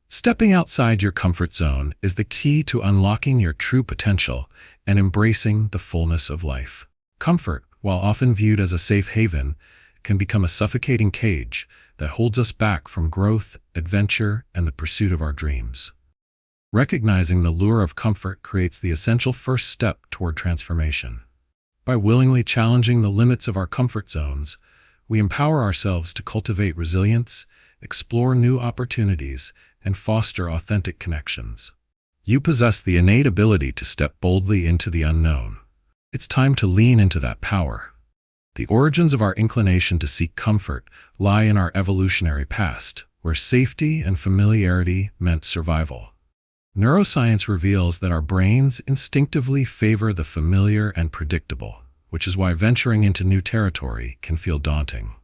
Stepping outside your comfort zone is the key to unlocking your true potential and embracing the fullness of life. Comfort, while often viewed as a safe haven, can become a suffocating cage that holds us back from growth, adventure, and the pursuit of our dreams. Recognizing the lure of comfort creates the essential first step toward transformation. By willingly challenging the limits of our comfort zones, we empower ourselves to cultivate resilience, explore new opportunities, and foster authentic connections. You possess the innate ability to step boldly into the unknown. It's time to lean into that power. The origins of our inclination to seek comfort lie in our evolutionary past, where safety and familiarity meant survival. Neuroscience reveals that our brains instinctively favor the familiar and predictable, which is why venturing into new territory can feel daunting.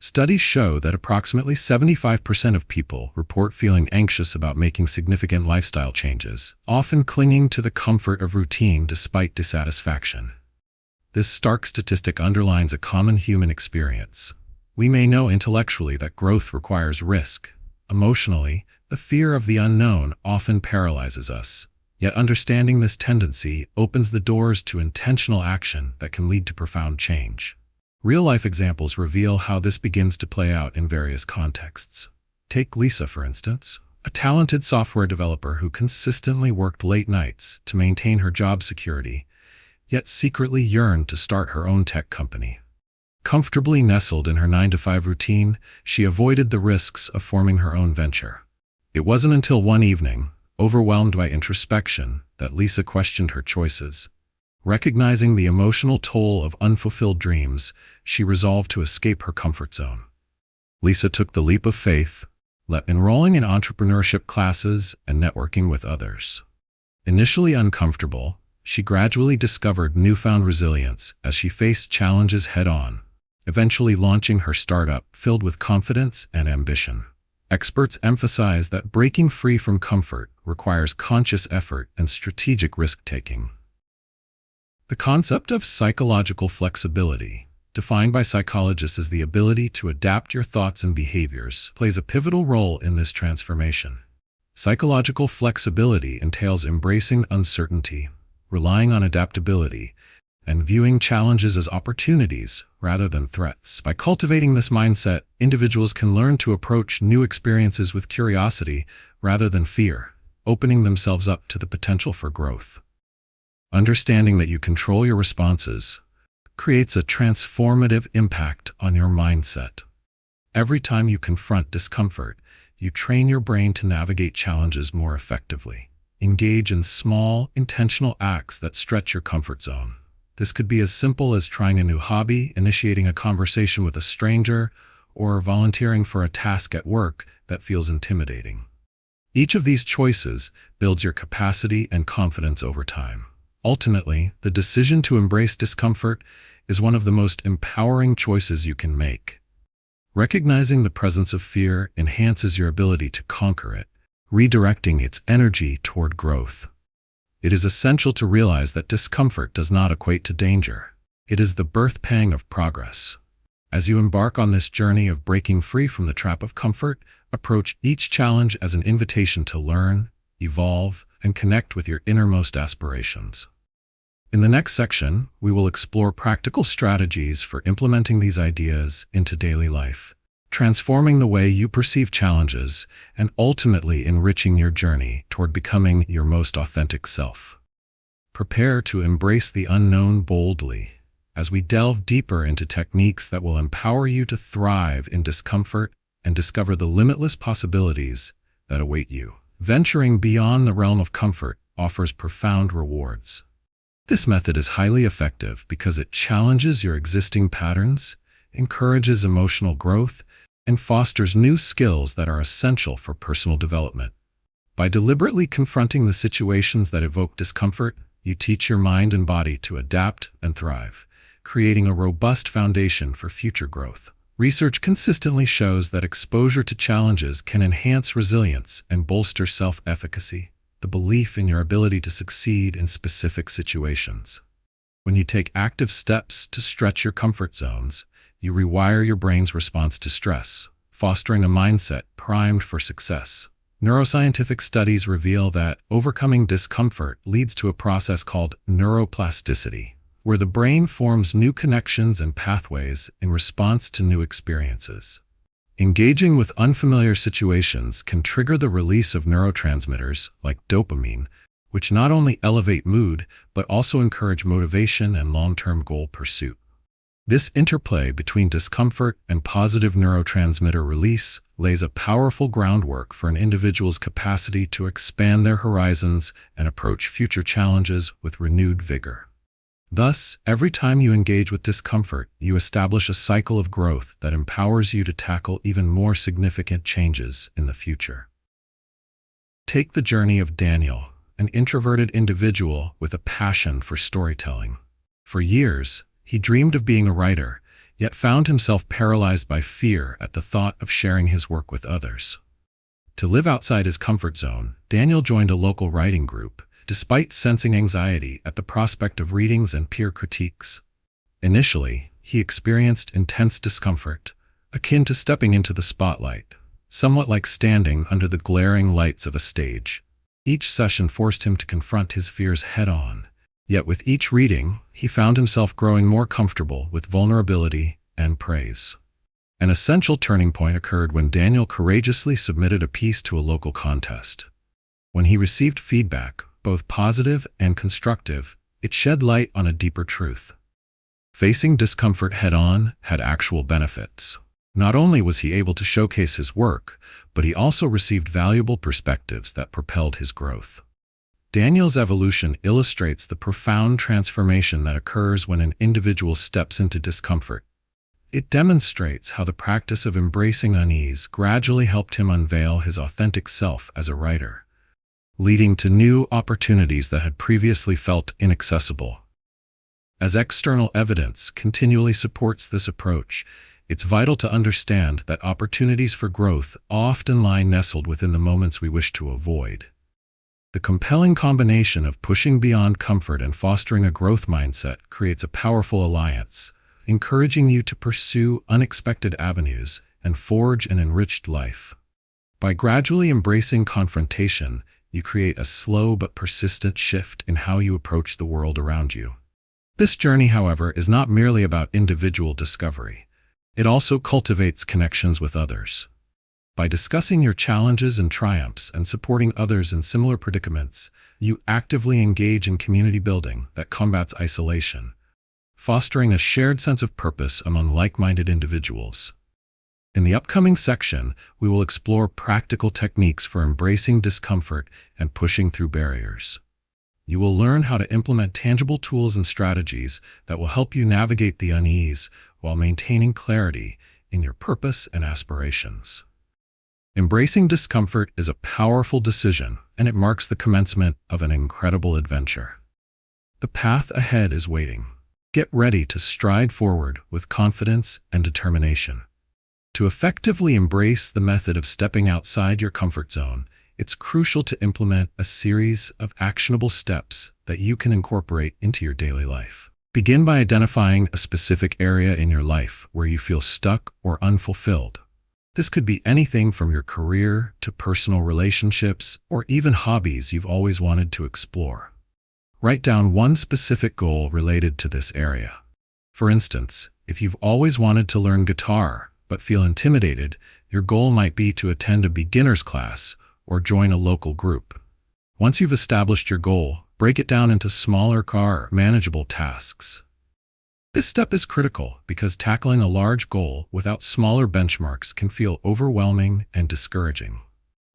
Studies show that approximately 75% of people report feeling anxious about making significant lifestyle changes, often clinging to the comfort of routine despite dissatisfaction. This stark statistic underlines a common human experience. We may know intellectually that growth requires risk. Emotionally, the fear of the unknown often paralyzes us. Yet understanding this tendency opens the doors to intentional action that can lead to profound change. Real-life examples reveal how this begins to play out in various contexts. Take Lisa, for instance, a talented software developer who consistently worked late nights to maintain her job security, yet secretly yearned to start her own tech company. Comfortably nestled in her 9-to-5 routine, she avoided the risks of forming her own venture. It wasn't until one evening, overwhelmed by introspection, that Lisa questioned her choices. Recognizing the emotional toll of unfulfilled dreams, she resolved to escape her comfort zone. Lisa took the leap of faith, enrolling in entrepreneurship classes and networking with others. Initially uncomfortable, she gradually discovered newfound resilience as she faced challenges head-on, eventually launching her startup filled with confidence and ambition. Experts emphasize that breaking free from comfort requires conscious effort and strategic risk-taking. The concept of psychological flexibility, defined by psychologists as the ability to adapt your thoughts and behaviors, plays a pivotal role in this transformation. Psychological flexibility entails embracing uncertainty, relying on adaptability, and viewing challenges as opportunities rather than threats. By cultivating this mindset, individuals can learn to approach new experiences with curiosity rather than fear, opening themselves up to the potential for growth. Understanding that you control your responses creates a transformative impact on your mindset. Every time you confront discomfort, you train your brain to navigate challenges more effectively. Engage in small, intentional acts that stretch your comfort zone. This could be as simple as trying a new hobby, initiating a conversation with a stranger, or volunteering for a task at work that feels intimidating. Each of these choices builds your capacity and confidence over time. Ultimately, the decision to embrace discomfort is one of the most empowering choices you can make. Recognizing the presence of fear enhances your ability to conquer it, redirecting its energy toward growth. It is essential to realize that discomfort does not equate to danger. It is the birth pang of progress. As you embark on this journey of breaking free from the trap of comfort, approach each challenge as an invitation to learn, evolve, and connect with your innermost aspirations. In the next section, we will explore practical strategies for implementing these ideas into daily life, transforming the way you perceive challenges, and ultimately enriching your journey toward becoming your most authentic self. Prepare to embrace the unknown boldly as we delve deeper into techniques that will empower you to thrive in discomfort and discover the limitless possibilities that await you. Venturing beyond the realm of comfort offers profound rewards. This method is highly effective because it challenges your existing patterns, encourages emotional growth, and fosters new skills that are essential for personal development. By deliberately confronting the situations that evoke discomfort, you teach your mind and body to adapt and thrive, creating a robust foundation for future growth. Research consistently shows that exposure to challenges can enhance resilience and bolster self-efficacy, the belief in your ability to succeed in specific situations. When you take active steps to stretch your comfort zones, you rewire your brain's response to stress, fostering a mindset primed for success. Neuroscientific studies reveal that overcoming discomfort leads to a process called neuroplasticity, where the brain forms new connections and pathways in response to new experiences. Engaging with unfamiliar situations can trigger the release of neurotransmitters like dopamine, which not only elevate mood but also encourage motivation and long-term goal pursuit. This interplay between discomfort and positive neurotransmitter release lays a powerful groundwork for an individual's capacity to expand their horizons and approach future challenges with renewed vigor. Thus, every time you engage with discomfort, you establish a cycle of growth that empowers you to tackle even more significant changes in the future. Take the journey of Daniel, an introverted individual with a passion for storytelling. For years, he dreamed of being a writer, yet found himself paralyzed by fear at the thought of sharing his work with others. To live outside his comfort zone, Daniel joined a local writing group, despite sensing anxiety at the prospect of readings and peer critiques. Initially, he experienced intense discomfort, akin to stepping into the spotlight, somewhat like standing under the glaring lights of a stage. Each session forced him to confront his fears head-on. Yet with each reading, he found himself growing more comfortable with vulnerability and praise. An essential turning point occurred when Daniel courageously submitted a piece to a local contest. When he received feedback, both positive and constructive, it shed light on a deeper truth. Facing discomfort head-on had actual benefits. Not only was he able to showcase his work, but he also received valuable perspectives that propelled his growth. Daniel's evolution illustrates the profound transformation that occurs when an individual steps into discomfort. It demonstrates how the practice of embracing unease gradually helped him unveil his authentic self as a writer, leading to new opportunities that had previously felt inaccessible. As external evidence continually supports this approach, it's vital to understand that opportunities for growth often lie nestled within the moments we wish to avoid. The compelling combination of pushing beyond comfort and fostering a growth mindset creates a powerful alliance, encouraging you to pursue unexpected avenues and forge an enriched life. By gradually embracing confrontation, you create a slow but persistent shift in how you approach the world around you. This journey, however, is not merely about individual discovery. It also cultivates connections with others. By discussing your challenges and triumphs and supporting others in similar predicaments, you actively engage in community building that combats isolation, fostering a shared sense of purpose among like-minded individuals. In the upcoming section, we will explore practical techniques for embracing discomfort and pushing through barriers. You will learn how to implement tangible tools and strategies that will help you navigate the unease while maintaining clarity in your purpose and aspirations. Embracing discomfort is a powerful decision, and it marks the commencement of an incredible adventure. The path ahead is waiting. Get ready to stride forward with confidence and determination. To effectively embrace the method of stepping outside your comfort zone, it's crucial to implement a series of actionable steps that you can incorporate into your daily life. Begin by identifying a specific area in your life where you feel stuck or unfulfilled. This could be anything from your career to personal relationships or even hobbies you've always wanted to explore. Write down one specific goal related to this area. For instance, if you've always wanted to learn guitar but feel intimidated, your goal might be to attend a beginner's class or join a local group. Once you've established your goal, break it down into smaller, manageable tasks. This step is critical because tackling a large goal without smaller benchmarks can feel overwhelming and discouraging.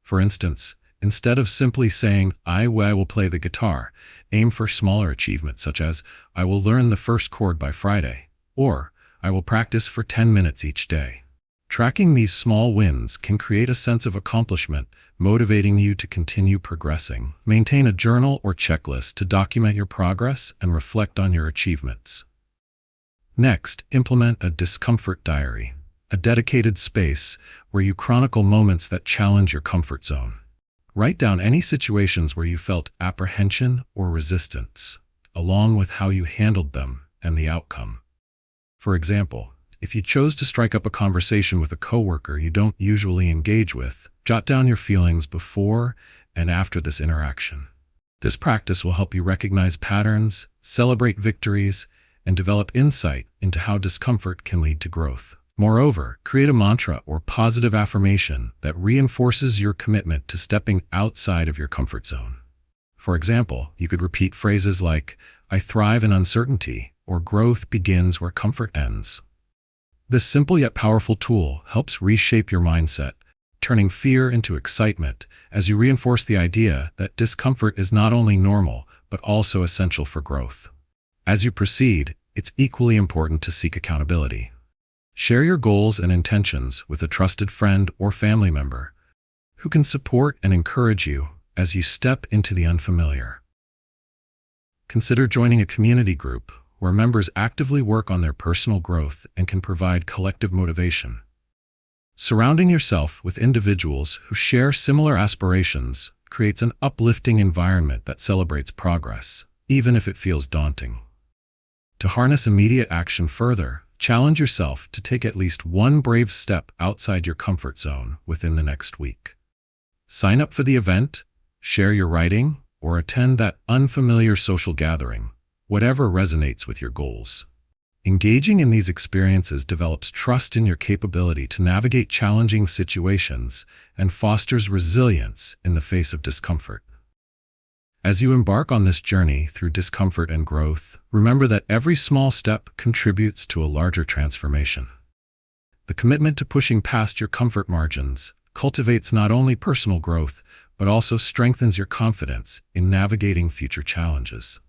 For instance, instead of simply saying, I will play the guitar, aim for smaller achievements such as, I will learn the first chord by Friday, or I will practice for 10 minutes each day. Tracking these small wins can create a sense of accomplishment, motivating you to continue progressing. Maintain a journal or checklist to document your progress and reflect on your achievements. Next, implement a discomfort diary, a dedicated space where you chronicle moments that challenge your comfort zone. Write down any situations where you felt apprehension or resistance, along with how you handled them and the outcome. For example, if you chose to strike up a conversation with a coworker you don't usually engage with, jot down your feelings before and after this interaction. This practice will help you recognize patterns, celebrate victories, and develop insight into how discomfort can lead to growth. Moreover, create a mantra or positive affirmation that reinforces your commitment to stepping outside of your comfort zone. For example, you could repeat phrases like, I thrive in uncertainty, or growth begins where comfort ends. This simple yet powerful tool helps reshape your mindset, turning fear into excitement as you reinforce the idea that discomfort is not only normal, but also essential for growth. As you proceed, it's equally important to seek accountability. Share your goals and intentions with a trusted friend or family member who can support and encourage you as you step into the unfamiliar. Consider joining a community group where members actively work on their personal growth and can provide collective motivation. Surrounding yourself with individuals who share similar aspirations creates an uplifting environment that celebrates progress, even if it feels daunting. To harness immediate action further, challenge yourself to take at least one brave step outside your comfort zone within the next week. Sign up for the event, share your writing, or attend that unfamiliar social gathering, whatever resonates with your goals. Engaging in these experiences develops trust in your capability to navigate challenging situations and fosters resilience in the face of discomfort. As you embark on this journey through discomfort and growth, remember that every small step contributes to a larger transformation. The commitment to pushing past your comfort margins cultivates not only personal growth, but also strengthens your confidence in navigating future challenges.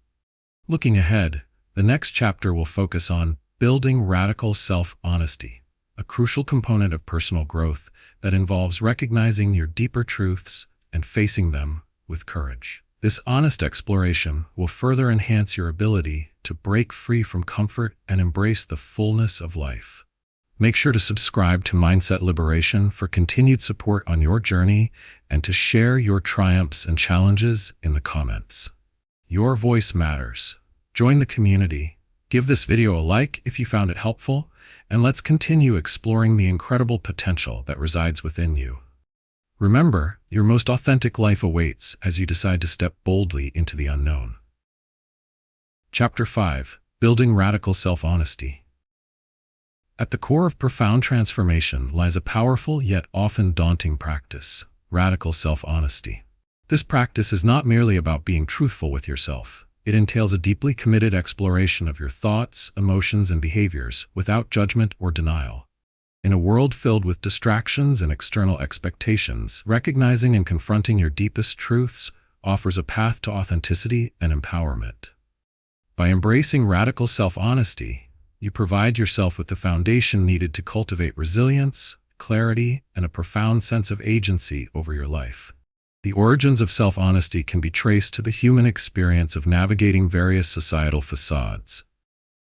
Looking ahead, the next chapter will focus on building radical self-honesty, a crucial component of personal growth that involves recognizing your deeper truths and facing them with courage. This honest exploration will further enhance your ability to break free from comfort and embrace the fullness of life. Make sure to subscribe to Mindset Liberation for continued support on your journey and to share your triumphs and challenges in the comments. Your voice matters. Join the community, give this video a like if you found it helpful, and let's continue exploring the incredible potential that resides within you. Remember, your most authentic life awaits as you decide to step boldly into the unknown. Chapter 5: Building Radical Self-Honesty. At the core of profound transformation lies a powerful yet often daunting practice: radical self-honesty. This practice is not merely about being truthful with yourself. It entails a deeply committed exploration of your thoughts, emotions, and behaviors without judgment or denial. In a world filled with distractions and external expectations, recognizing and confronting your deepest truths offers a path to authenticity and empowerment. By embracing radical self-honesty, you provide yourself with the foundation needed to cultivate resilience, clarity, and a profound sense of agency over your life. The origins of self-honesty can be traced to the human experience of navigating various societal facades.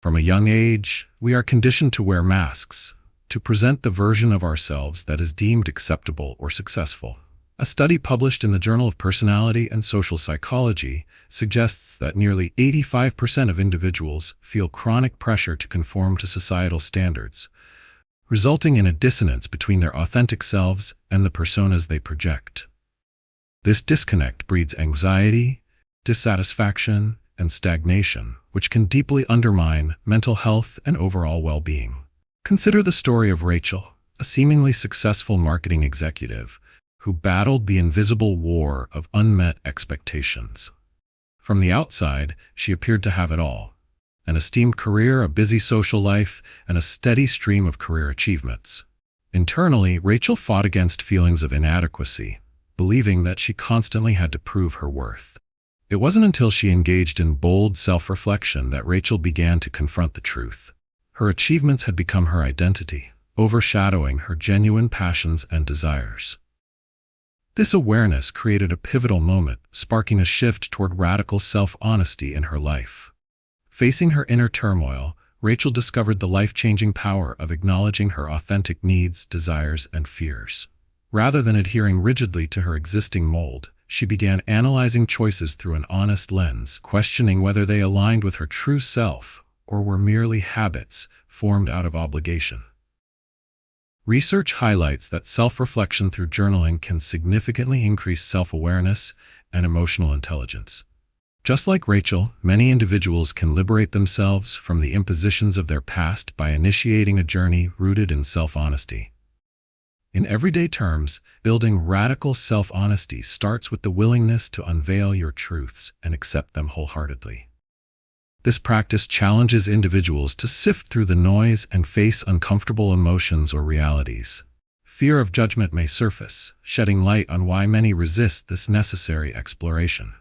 From a young age, we are conditioned to wear masks, to present the version of ourselves that is deemed acceptable or successful. A study published in the Journal of Personality and Social Psychology suggests that nearly 85% of individuals feel chronic pressure to conform to societal standards, resulting in a dissonance between their authentic selves and the personas they project. This disconnect breeds anxiety, dissatisfaction, and stagnation, which can deeply undermine mental health and overall well-being. Consider the story of Rachel, a seemingly successful marketing executive who battled the invisible war of unmet expectations. From the outside, she appeared to have it all: an esteemed career, a busy social life, and a steady stream of career achievements. Internally, Rachel fought against feelings of inadequacy, believing that she constantly had to prove her worth. It wasn't until she engaged in bold self-reflection that Rachel began to confront the truth. Her achievements had become her identity, overshadowing her genuine passions and desires. This awareness created a pivotal moment, sparking a shift toward radical self-honesty in her life. Facing her inner turmoil, Rachel discovered the life-changing power of acknowledging her authentic needs, desires, and fears. Rather than adhering rigidly to her existing mold, she began analyzing choices through an honest lens, questioning whether they aligned with her true self or were merely habits formed out of obligation. Research highlights that self-reflection through journaling can significantly increase self-awareness and emotional intelligence. Just like Rachel, many individuals can liberate themselves from the impositions of their past by initiating a journey rooted in self-honesty. In everyday terms, building radical self-honesty starts with the willingness to unveil your truths and accept them wholeheartedly. This practice challenges individuals to sift through the noise and face uncomfortable emotions or realities. Fear of judgment may surface, shedding light on why many resist this necessary exploration.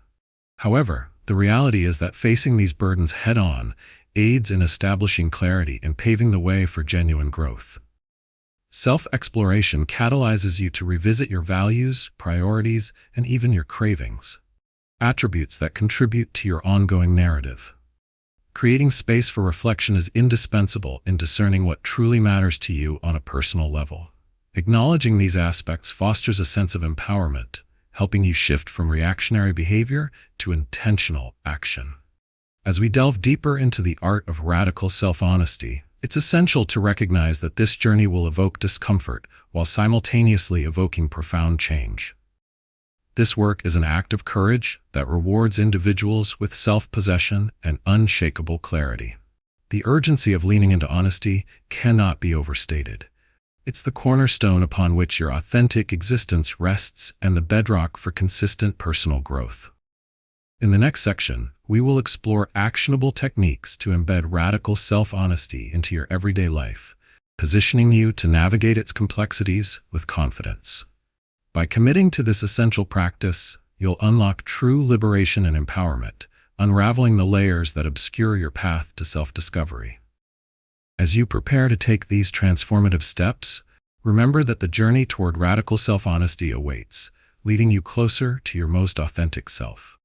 However, the reality is that facing these burdens head-on aids in establishing clarity and paving the way for genuine growth. Self-exploration catalyzes you to revisit your values, priorities, and even your cravings, attributes that contribute to your ongoing narrative. Creating space for reflection is indispensable in discerning what truly matters to you on a personal level. Acknowledging these aspects fosters a sense of empowerment, helping you shift from reactionary behavior to intentional action. As we delve deeper into the art of radical self-honesty, it's essential to recognize that this journey will evoke discomfort while simultaneously evoking profound change. This work is an act of courage that rewards individuals with self-possession and unshakable clarity. The urgency of leaning into honesty cannot be overstated. It's the cornerstone upon which your authentic existence rests and the bedrock for consistent personal growth. In the next section, we will explore actionable techniques to embed radical self-honesty into your everyday life, positioning you to navigate its complexities with confidence. By committing to this essential practice, you'll unlock true liberation and empowerment, unraveling the layers that obscure your path to self-discovery. As you prepare to take these transformative steps, remember that the journey toward radical self-honesty awaits, leading you closer to your most authentic self.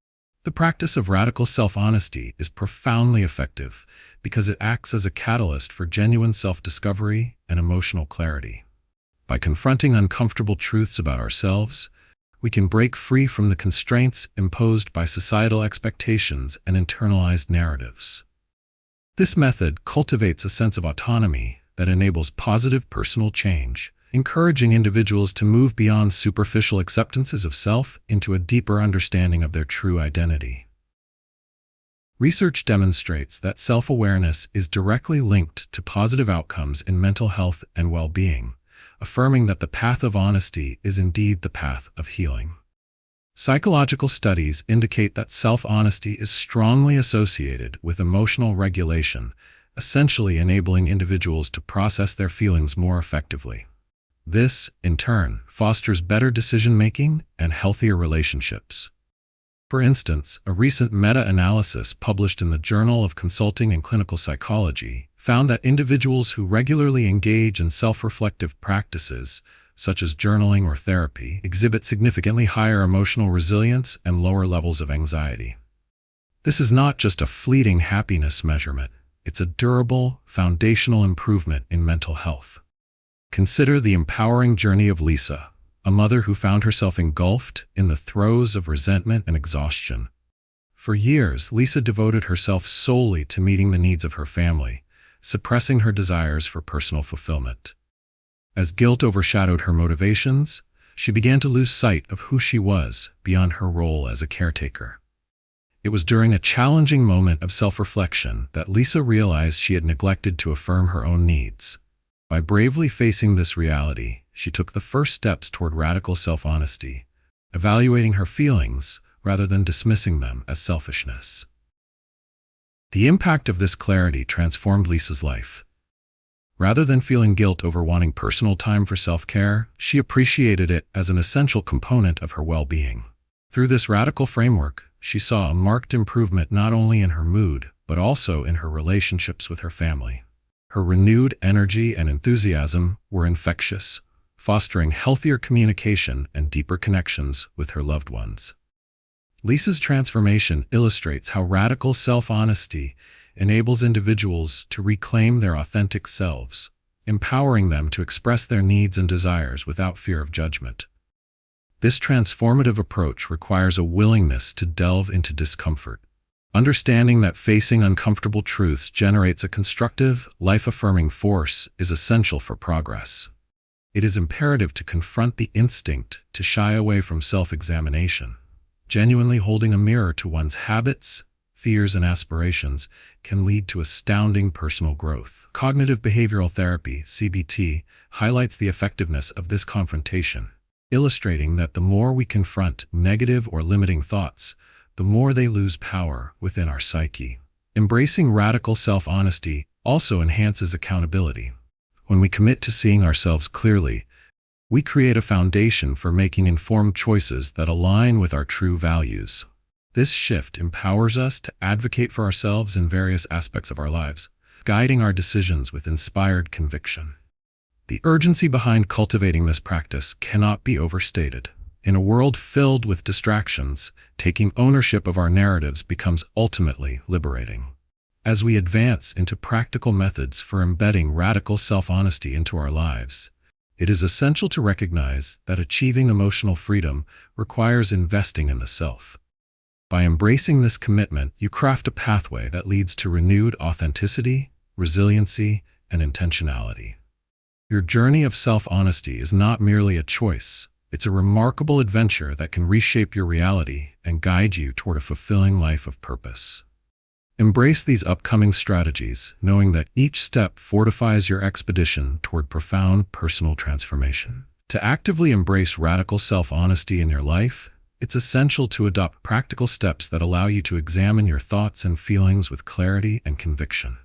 The practice of radical self-honesty is profoundly effective because it acts as a catalyst for genuine self-discovery and emotional clarity. By confronting uncomfortable truths about ourselves, we can break free from the constraints imposed by societal expectations and internalized narratives. This method cultivates a sense of autonomy that enables positive personal change, encouraging individuals to move beyond superficial acceptances of self into a deeper understanding of their true identity. Research demonstrates that self-awareness is directly linked to positive outcomes in mental health and well-being, affirming that the path of honesty is indeed the path of healing. Psychological studies indicate that self-honesty is strongly associated with emotional regulation, essentially enabling individuals to process their feelings more effectively. This, in turn, fosters better decision-making and healthier relationships. For instance, a recent meta-analysis published in the Journal of Consulting and Clinical Psychology found that individuals who regularly engage in self-reflective practices, such as journaling or therapy, exhibit significantly higher emotional resilience and lower levels of anxiety. This is not just a fleeting happiness measurement, it's a durable, foundational improvement in mental health. Consider the empowering journey of Lisa, a mother who found herself engulfed in the throes of resentment and exhaustion. For years, Lisa devoted herself solely to meeting the needs of her family, suppressing her desires for personal fulfillment. As guilt overshadowed her motivations, she began to lose sight of who she was beyond her role as a caretaker. It was during a challenging moment of self-reflection that Lisa realized she had neglected to affirm her own needs. By bravely facing this reality, she took the first steps toward radical self-honesty, evaluating her feelings rather than dismissing them as selfishness. The impact of this clarity transformed Lisa's life. Rather than feeling guilt over wanting personal time for self-care, she appreciated it as an essential component of her well-being. Through this radical framework, she saw a marked improvement not only in her mood, but also in her relationships with her family. Her renewed energy and enthusiasm were infectious, fostering healthier communication and deeper connections with her loved ones. Lisa's transformation illustrates how radical self-honesty enables individuals to reclaim their authentic selves, empowering them to express their needs and desires without fear of judgment. This transformative approach requires a willingness to delve into discomfort. Understanding that facing uncomfortable truths generates a constructive, life-affirming force is essential for progress. It is imperative to confront the instinct to shy away from self-examination. Genuinely holding a mirror to one's habits, fears, and aspirations can lead to astounding personal growth. Cognitive behavioral therapy, CBT, highlights the effectiveness of this confrontation, illustrating that the more we confront negative or limiting thoughts, the more they lose power within our psyche. Embracing radical self-honesty also enhances accountability. When we commit to seeing ourselves clearly, we create a foundation for making informed choices that align with our true values. This shift empowers us to advocate for ourselves in various aspects of our lives, guiding our decisions with inspired conviction. The urgency behind cultivating this practice cannot be overstated. In a world filled with distractions, taking ownership of our narratives becomes ultimately liberating. As we advance into practical methods for embedding radical self-honesty into our lives, it is essential to recognize that achieving emotional freedom requires investing in the self. By embracing this commitment, you craft a pathway that leads to renewed authenticity, resiliency, and intentionality. Your journey of self-honesty is not merely a choice. It's a remarkable adventure that can reshape your reality and guide you toward a fulfilling life of purpose. Embrace these upcoming strategies, knowing that each step fortifies your expedition toward profound personal transformation. To actively embrace radical self-honesty in your life, it's essential to adopt practical steps that allow you to examine your thoughts and feelings with clarity and conviction.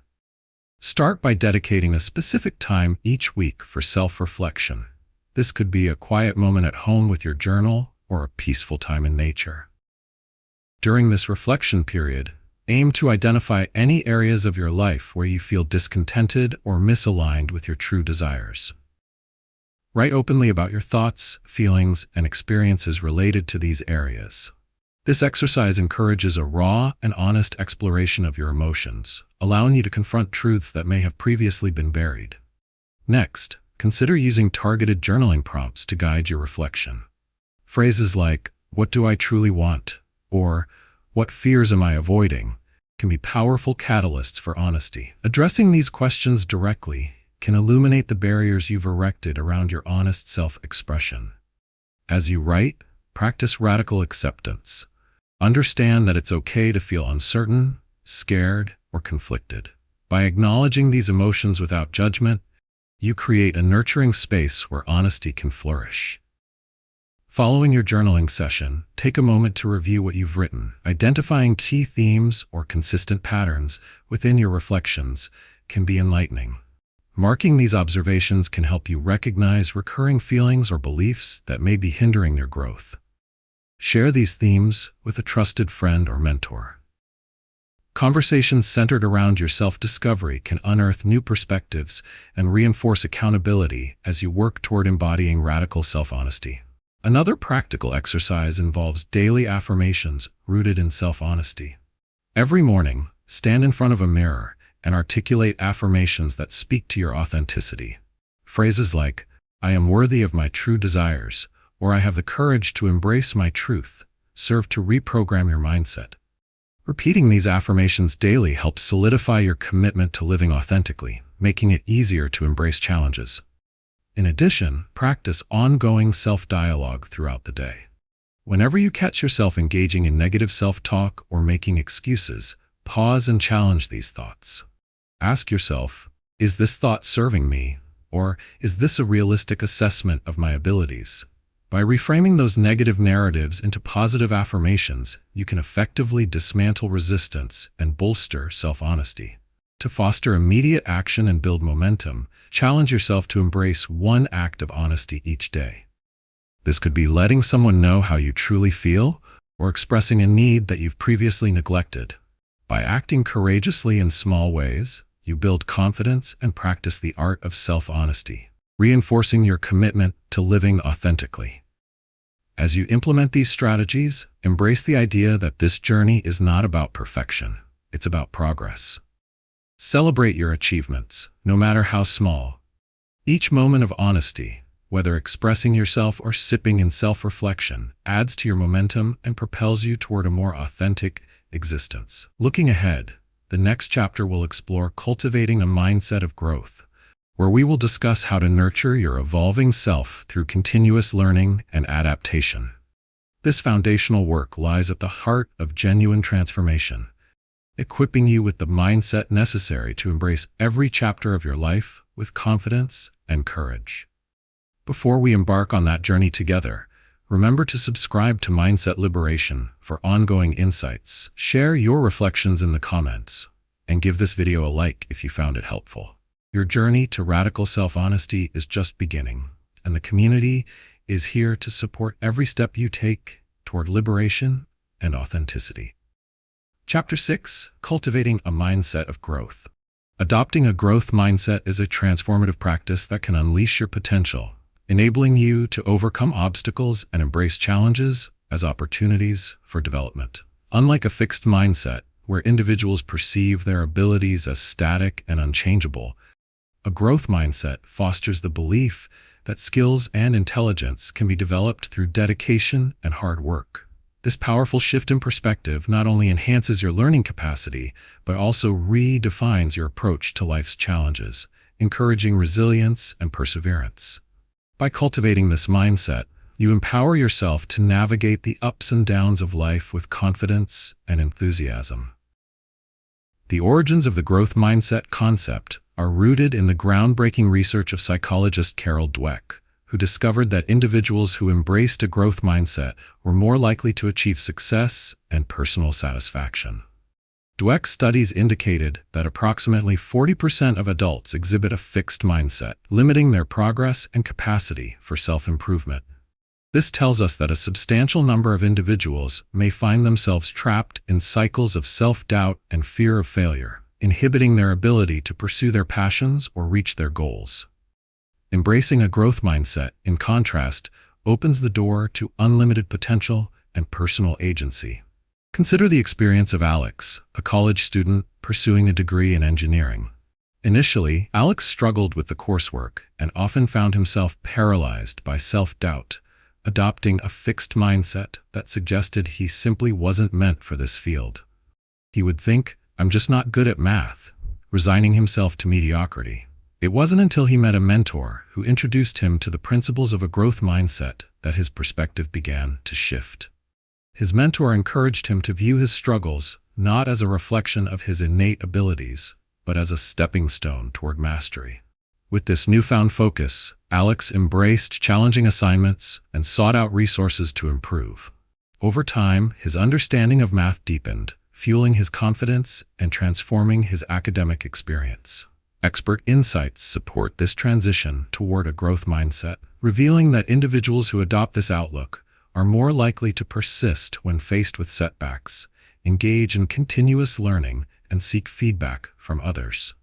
Start by dedicating a specific time each week for self-reflection. This could be a quiet moment at home with your journal or a peaceful time in nature. During this reflection period, aim to identify any areas of your life where you feel discontented or misaligned with your true desires. Write openly about your thoughts, feelings, and experiences related to these areas. This exercise encourages a raw and honest exploration of your emotions, allowing you to confront truths that may have previously been buried. Next, consider using targeted journaling prompts to guide your reflection. Phrases like, "What do I truly want?" or "What fears am I avoiding?" can be powerful catalysts for honesty. Addressing these questions directly can illuminate the barriers you've erected around your honest self-expression. As you write, practice radical acceptance. Understand that it's okay to feel uncertain, scared, or conflicted. By acknowledging these emotions without judgment, you create a nurturing space where honesty can flourish. Following your journaling session, take a moment to review what you've written. Identifying key themes or consistent patterns within your reflections can be enlightening. Marking these observations can help you recognize recurring feelings or beliefs that may be hindering your growth. Share these themes with a trusted friend or mentor. Conversations centered around your self-discovery can unearth new perspectives and reinforce accountability as you work toward embodying radical self-honesty. Another practical exercise involves daily affirmations rooted in self-honesty. Every morning, stand in front of a mirror and articulate affirmations that speak to your authenticity. Phrases like, "I am worthy of my true desires," or "I have the courage to embrace my truth," serve to reprogram your mindset. Repeating these affirmations daily helps solidify your commitment to living authentically, making it easier to embrace challenges. In addition, practice ongoing self-dialogue throughout the day. Whenever you catch yourself engaging in negative self-talk or making excuses, pause and challenge these thoughts. Ask yourself, is this thought serving me? Or is this a realistic assessment of my abilities? By reframing those negative narratives into positive affirmations, you can effectively dismantle resistance and bolster self-honesty. To foster immediate action and build momentum, challenge yourself to embrace one act of honesty each day. This could be letting someone know how you truly feel or expressing a need that you've previously neglected. By acting courageously in small ways, you build confidence and practice the art of self-honesty, reinforcing your commitment to living authentically. As you implement these strategies, embrace the idea that this journey is not about perfection, it's about progress. Celebrate your achievements, no matter how small. Each moment of honesty, whether expressing yourself or sipping in self-reflection, adds to your momentum and propels you toward a more authentic existence. Looking ahead, the next chapter will explore cultivating a mindset of growth, where we will discuss how to nurture your evolving self through continuous learning and adaptation. This foundational work lies at the heart of genuine transformation, equipping you with the mindset necessary to embrace every chapter of your life with confidence and courage. Before we embark on that journey together, remember to subscribe to Mindset Liberation for ongoing insights. Share your reflections in the comments, and give this video a like if you found it helpful. Your journey to radical self-honesty is just beginning, and the community is here to support every step you take toward liberation and authenticity. Chapter 6: Cultivating a Mindset of Growth. Adopting a growth mindset is a transformative practice that can unleash your potential, enabling you to overcome obstacles and embrace challenges as opportunities for development. Unlike a fixed mindset, where individuals perceive their abilities as static and unchangeable, a growth mindset fosters the belief that skills and intelligence can be developed through dedication and hard work. This powerful shift in perspective not only enhances your learning capacity, but also redefines your approach to life's challenges, encouraging resilience and perseverance. By cultivating this mindset, you empower yourself to navigate the ups and downs of life with confidence and enthusiasm. The origins of the growth mindset concept are rooted in the groundbreaking research of psychologist Carol Dweck, who discovered that individuals who embraced a growth mindset were more likely to achieve success and personal satisfaction. Dweck's studies indicated that approximately 40% of adults exhibit a fixed mindset, limiting their progress and capacity for self-improvement. This tells us that a substantial number of individuals may find themselves trapped in cycles of self-doubt and fear of failure, inhibiting their ability to pursue their passions or reach their goals. Embracing a growth mindset, in contrast, opens the door to unlimited potential and personal agency. Consider the experience of Alex, a college student pursuing a degree in engineering. Initially, Alex struggled with the coursework and often found himself paralyzed by self-doubt, adopting a fixed mindset that suggested he simply wasn't meant for this field. He would think, "I'm just not good at math," resigning himself to mediocrity. It wasn't until he met a mentor who introduced him to the principles of a growth mindset that his perspective began to shift. His mentor encouraged him to view his struggles not as a reflection of his innate abilities, but as a stepping stone toward mastery. With this newfound focus, Alex embraced challenging assignments and sought out resources to improve. Over time, his understanding of math deepened, fueling his confidence and transforming his academic experience. Expert insights support this transition toward a growth mindset, revealing that individuals who adopt this outlook are more likely to persist when faced with setbacks, engage in continuous learning, and seek feedback from others.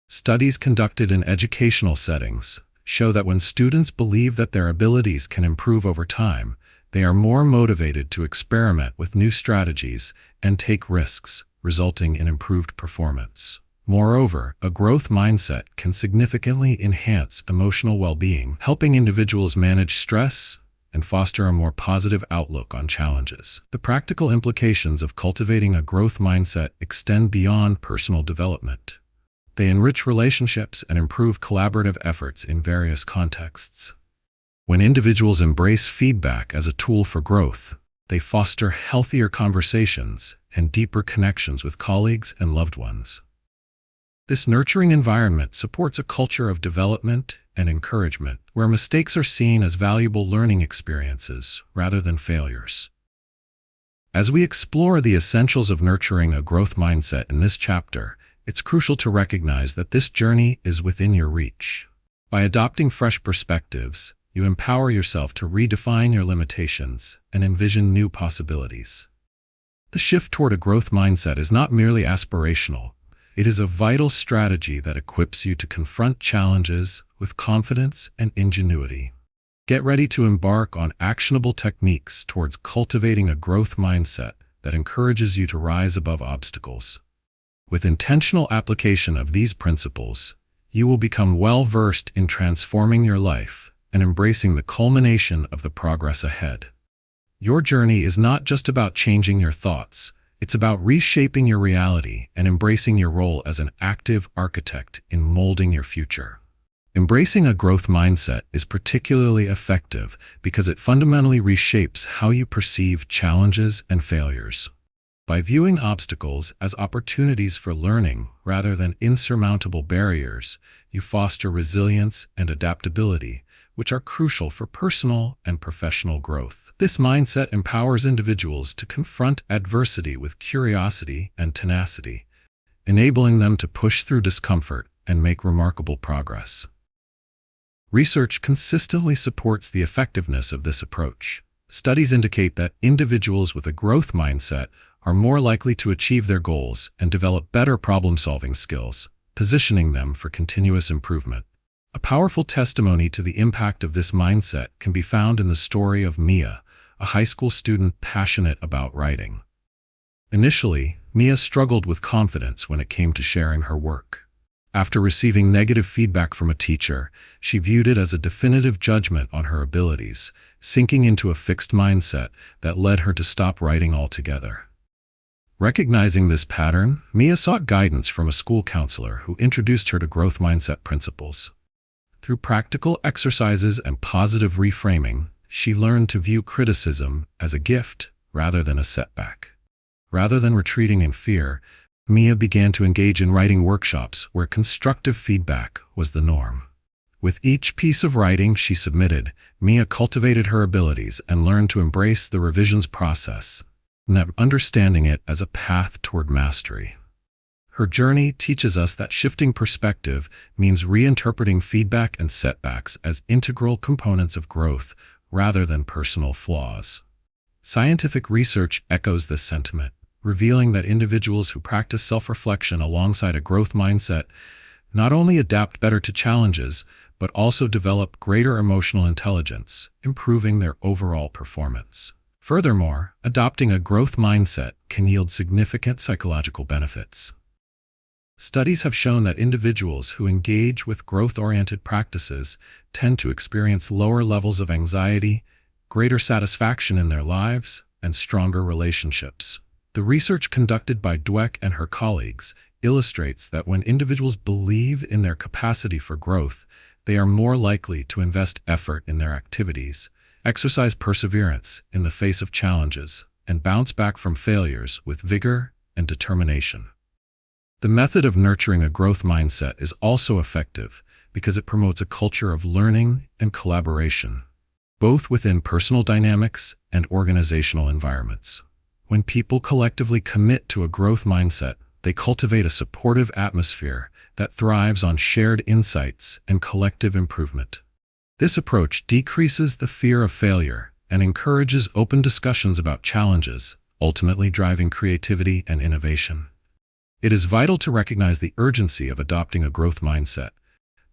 Studies conducted in educational settings show that when students believe that their abilities can improve over time, they are more motivated to experiment with new strategies and take risks, resulting in improved performance. Moreover, a growth mindset can significantly enhance emotional well-being, helping individuals manage stress and foster a more positive outlook on challenges. The practical implications of cultivating a growth mindset extend beyond personal development. They enrich relationships and improve collaborative efforts in various contexts. When individuals embrace feedback as a tool for growth, they foster healthier conversations and deeper connections with colleagues and loved ones. This nurturing environment supports a culture of development and encouragement, where mistakes are seen as valuable learning experiences rather than failures. As we explore the essentials of nurturing a growth mindset in this chapter, it's crucial to recognize that this journey is within your reach. By adopting fresh perspectives, you empower yourself to redefine your limitations and envision new possibilities. The shift toward a growth mindset is not merely aspirational. It is a vital strategy that equips you to confront challenges with confidence and ingenuity. Get ready to embark on actionable techniques towards cultivating a growth mindset that encourages you to rise above obstacles. With intentional application of these principles, you will become well-versed in transforming your life and embracing the culmination of the progress ahead. Your journey is not just about changing your thoughts. It's about reshaping your reality and embracing your role as an active architect in molding your future. Embracing a growth mindset is particularly effective because it fundamentally reshapes how you perceive challenges and failures. By viewing obstacles as opportunities for learning rather than insurmountable barriers, you foster resilience and adaptability, which are crucial for personal and professional growth. This mindset empowers individuals to confront adversity with curiosity and tenacity, enabling them to push through discomfort and make remarkable progress. Research consistently supports the effectiveness of this approach. Studies indicate that individuals with a growth mindset are more likely to achieve their goals and develop better problem-solving skills, positioning them for continuous improvement. A powerful testimony to the impact of this mindset can be found in the story of Mia, a high school student passionate about writing. Initially, Mia struggled with confidence when it came to sharing her work. After receiving negative feedback from a teacher, she viewed it as a definitive judgment on her abilities, sinking into a fixed mindset that led her to stop writing altogether. Recognizing this pattern, Mia sought guidance from a school counselor who introduced her to growth mindset principles. Through practical exercises and positive reframing, she learned to view criticism as a gift rather than a setback. Rather than retreating in fear, Mia began to engage in writing workshops where constructive feedback was the norm. With each piece of writing she submitted, Mia cultivated her abilities and learned to embrace the revisions process, understanding it as a path toward mastery. Her journey teaches us that shifting perspective means reinterpreting feedback and setbacks as integral components of growth rather than personal flaws. Scientific research echoes this sentiment, revealing that individuals who practice self-reflection alongside a growth mindset not only adapt better to challenges, but also develop greater emotional intelligence, improving their overall performance. Furthermore, adopting a growth mindset can yield significant psychological benefits. Studies have shown that individuals who engage with growth-oriented practices tend to experience lower levels of anxiety, greater satisfaction in their lives, and stronger relationships. The research conducted by Dweck and her colleagues illustrates that when individuals believe in their capacity for growth, they are more likely to invest effort in their activities, exercise perseverance in the face of challenges, and bounce back from failures with vigor and determination. The method of nurturing a growth mindset is also effective because it promotes a culture of learning and collaboration, both within personal dynamics and organizational environments. When people collectively commit to a growth mindset, they cultivate a supportive atmosphere that thrives on shared insights and collective improvement. This approach decreases the fear of failure and encourages open discussions about challenges, ultimately driving creativity and innovation. It is vital to recognize the urgency of adopting a growth mindset.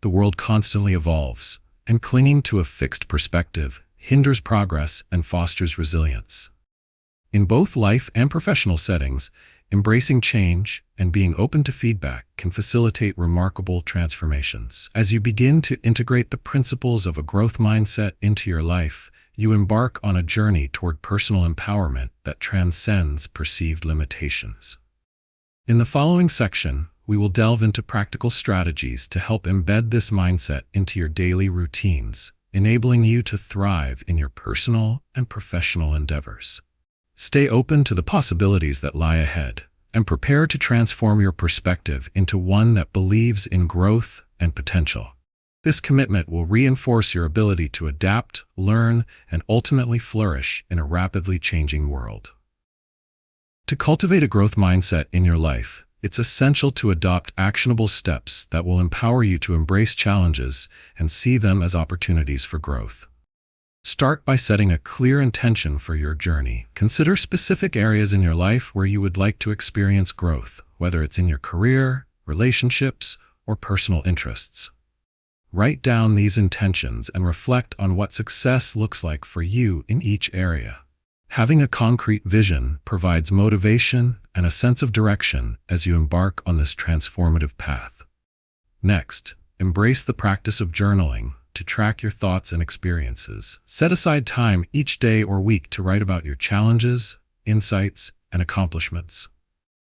The world constantly evolves, and clinging to a fixed perspective hinders progress and fosters resilience. In both life and professional settings, embracing change and being open to feedback can facilitate remarkable transformations. As you begin to integrate the principles of a growth mindset into your life, you embark on a journey toward personal empowerment that transcends perceived limitations. In the following section, we will delve into practical strategies to help embed this mindset into your daily routines, enabling you to thrive in your personal and professional endeavors. Stay open to the possibilities that lie ahead, and prepare to transform your perspective into one that believes in growth and potential. This commitment will reinforce your ability to adapt, learn, and ultimately flourish in a rapidly changing world. To cultivate a growth mindset in your life, it's essential to adopt actionable steps that will empower you to embrace challenges and see them as opportunities for growth. Start by setting a clear intention for your journey. Consider specific areas in your life where you would like to experience growth, whether it's in your career, relationships, or personal interests. Write down these intentions and reflect on what success looks like for you in each area. Having a concrete vision provides motivation and a sense of direction as you embark on this transformative path. Next, embrace the practice of journaling to track your thoughts and experiences. Set aside time each day or week to write about your challenges, insights, and accomplishments.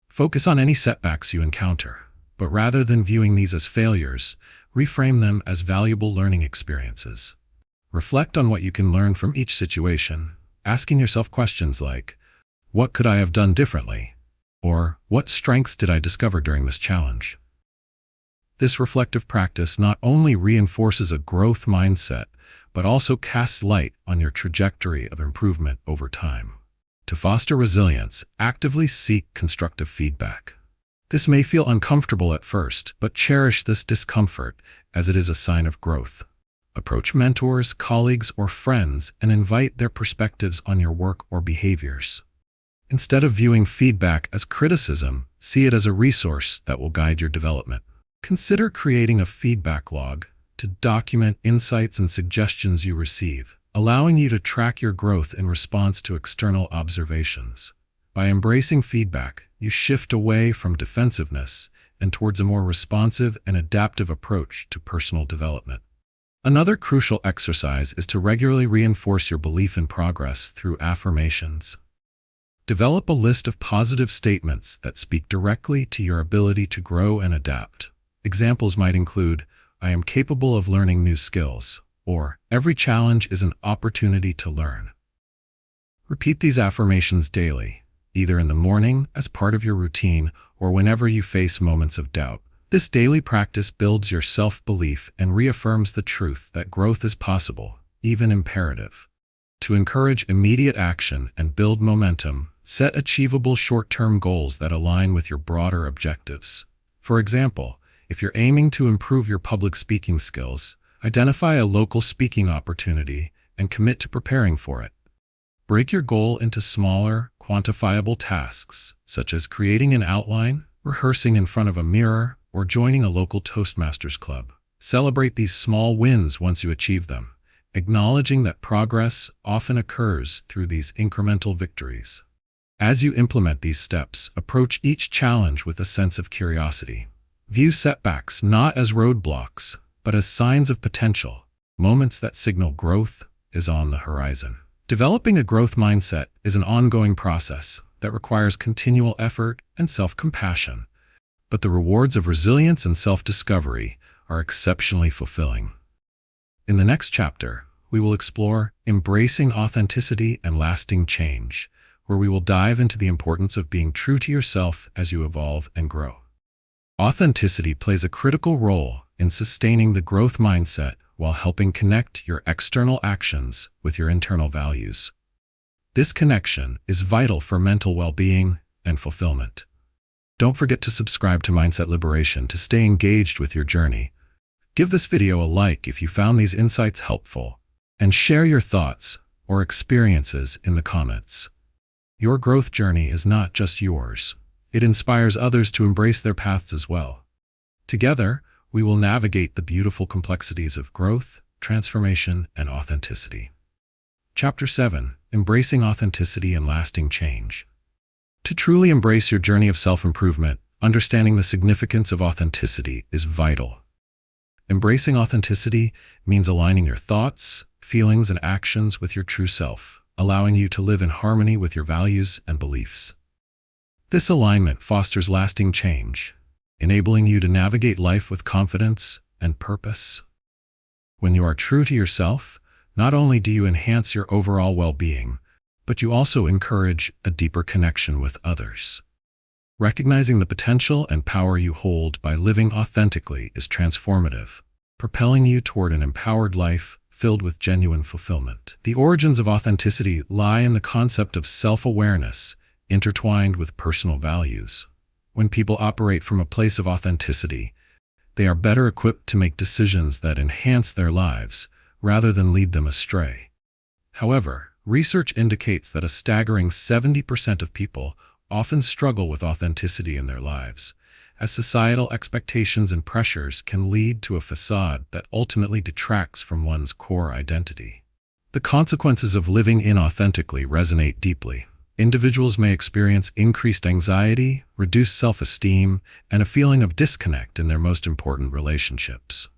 Focus on any setbacks you encounter, but rather than viewing these as failures, reframe them as valuable learning experiences. Reflect on what you can learn from each situation, asking yourself questions like, "What could I have done differently?" or "What strengths did I discover during this challenge?" This reflective practice not only reinforces a growth mindset, but also casts light on your trajectory of improvement over time. To foster resilience, actively seek constructive feedback. This may feel uncomfortable at first, but cherish this discomfort as it is a sign of growth. Approach mentors, colleagues, or friends and invite their perspectives on your work or behaviors. Instead of viewing feedback as criticism, see it as a resource that will guide your development. Consider creating a feedback log to document insights and suggestions you receive, allowing you to track your growth in response to external observations. By embracing feedback, you shift away from defensiveness and towards a more responsive and adaptive approach to personal development. Another crucial exercise is to regularly reinforce your belief in progress through affirmations. Develop a list of positive statements that speak directly to your ability to grow and adapt. Examples might include, "I am capable of learning new skills," or "Every challenge is an opportunity to learn." Repeat these affirmations daily, either in the morning as part of your routine or whenever you face moments of doubt. This daily practice builds your self-belief and reaffirms the truth that growth is possible, even imperative. To encourage immediate action and build momentum, set achievable short-term goals that align with your broader objectives. For example, if you're aiming to improve your public speaking skills, identify a local speaking opportunity and commit to preparing for it. Break your goal into smaller, quantifiable tasks, such as creating an outline, rehearsing in front of a mirror, or joining a local Toastmasters club. Celebrate these small wins once you achieve them, acknowledging that progress often occurs through these incremental victories. As you implement these steps, approach each challenge with a sense of curiosity. View setbacks not as roadblocks, but as signs of potential, moments that signal growth is on the horizon. Developing a growth mindset is an ongoing process that requires continual effort and self-compassion, but the rewards of resilience and self-discovery are exceptionally fulfilling. In the next chapter, we will explore embracing authenticity and lasting change, where we will dive into the importance of being true to yourself as you evolve and grow. Authenticity plays a critical role in sustaining the growth mindset while helping connect your external actions with your internal values. This connection is vital for mental well-being and fulfillment. Don't forget to subscribe to Mindset Liberation to stay engaged with your journey. Give this video a like if you found these insights helpful, and share your thoughts or experiences in the comments. Your growth journey is not just yours. It inspires others to embrace their paths as well. Together, we will navigate the beautiful complexities of growth, transformation, and authenticity. Chapter 7: Embracing Authenticity and Lasting Change. To truly embrace your journey of self-improvement, understanding the significance of authenticity is vital. Embracing authenticity means aligning your thoughts, feelings, and actions with your true self, allowing you to live in harmony with your values and beliefs. This alignment fosters lasting change, enabling you to navigate life with confidence and purpose. When you are true to yourself, not only do you enhance your overall well-being, but you also encourage a deeper connection with others. Recognizing the potential and power you hold by living authentically is transformative, propelling you toward an empowered life filled with genuine fulfillment. The origins of authenticity lie in the concept of self-awareness, intertwined with personal values. When people operate from a place of authenticity, they are better equipped to make decisions that enhance their lives rather than lead them astray. However, research indicates that a staggering 70% of people often struggle with authenticity in their lives, as societal expectations and pressures can lead to a facade that ultimately detracts from one's core identity. The consequences of living inauthentically resonate deeply. Individuals may experience increased anxiety, reduced self-esteem, and a feeling of disconnect in their most important relationships.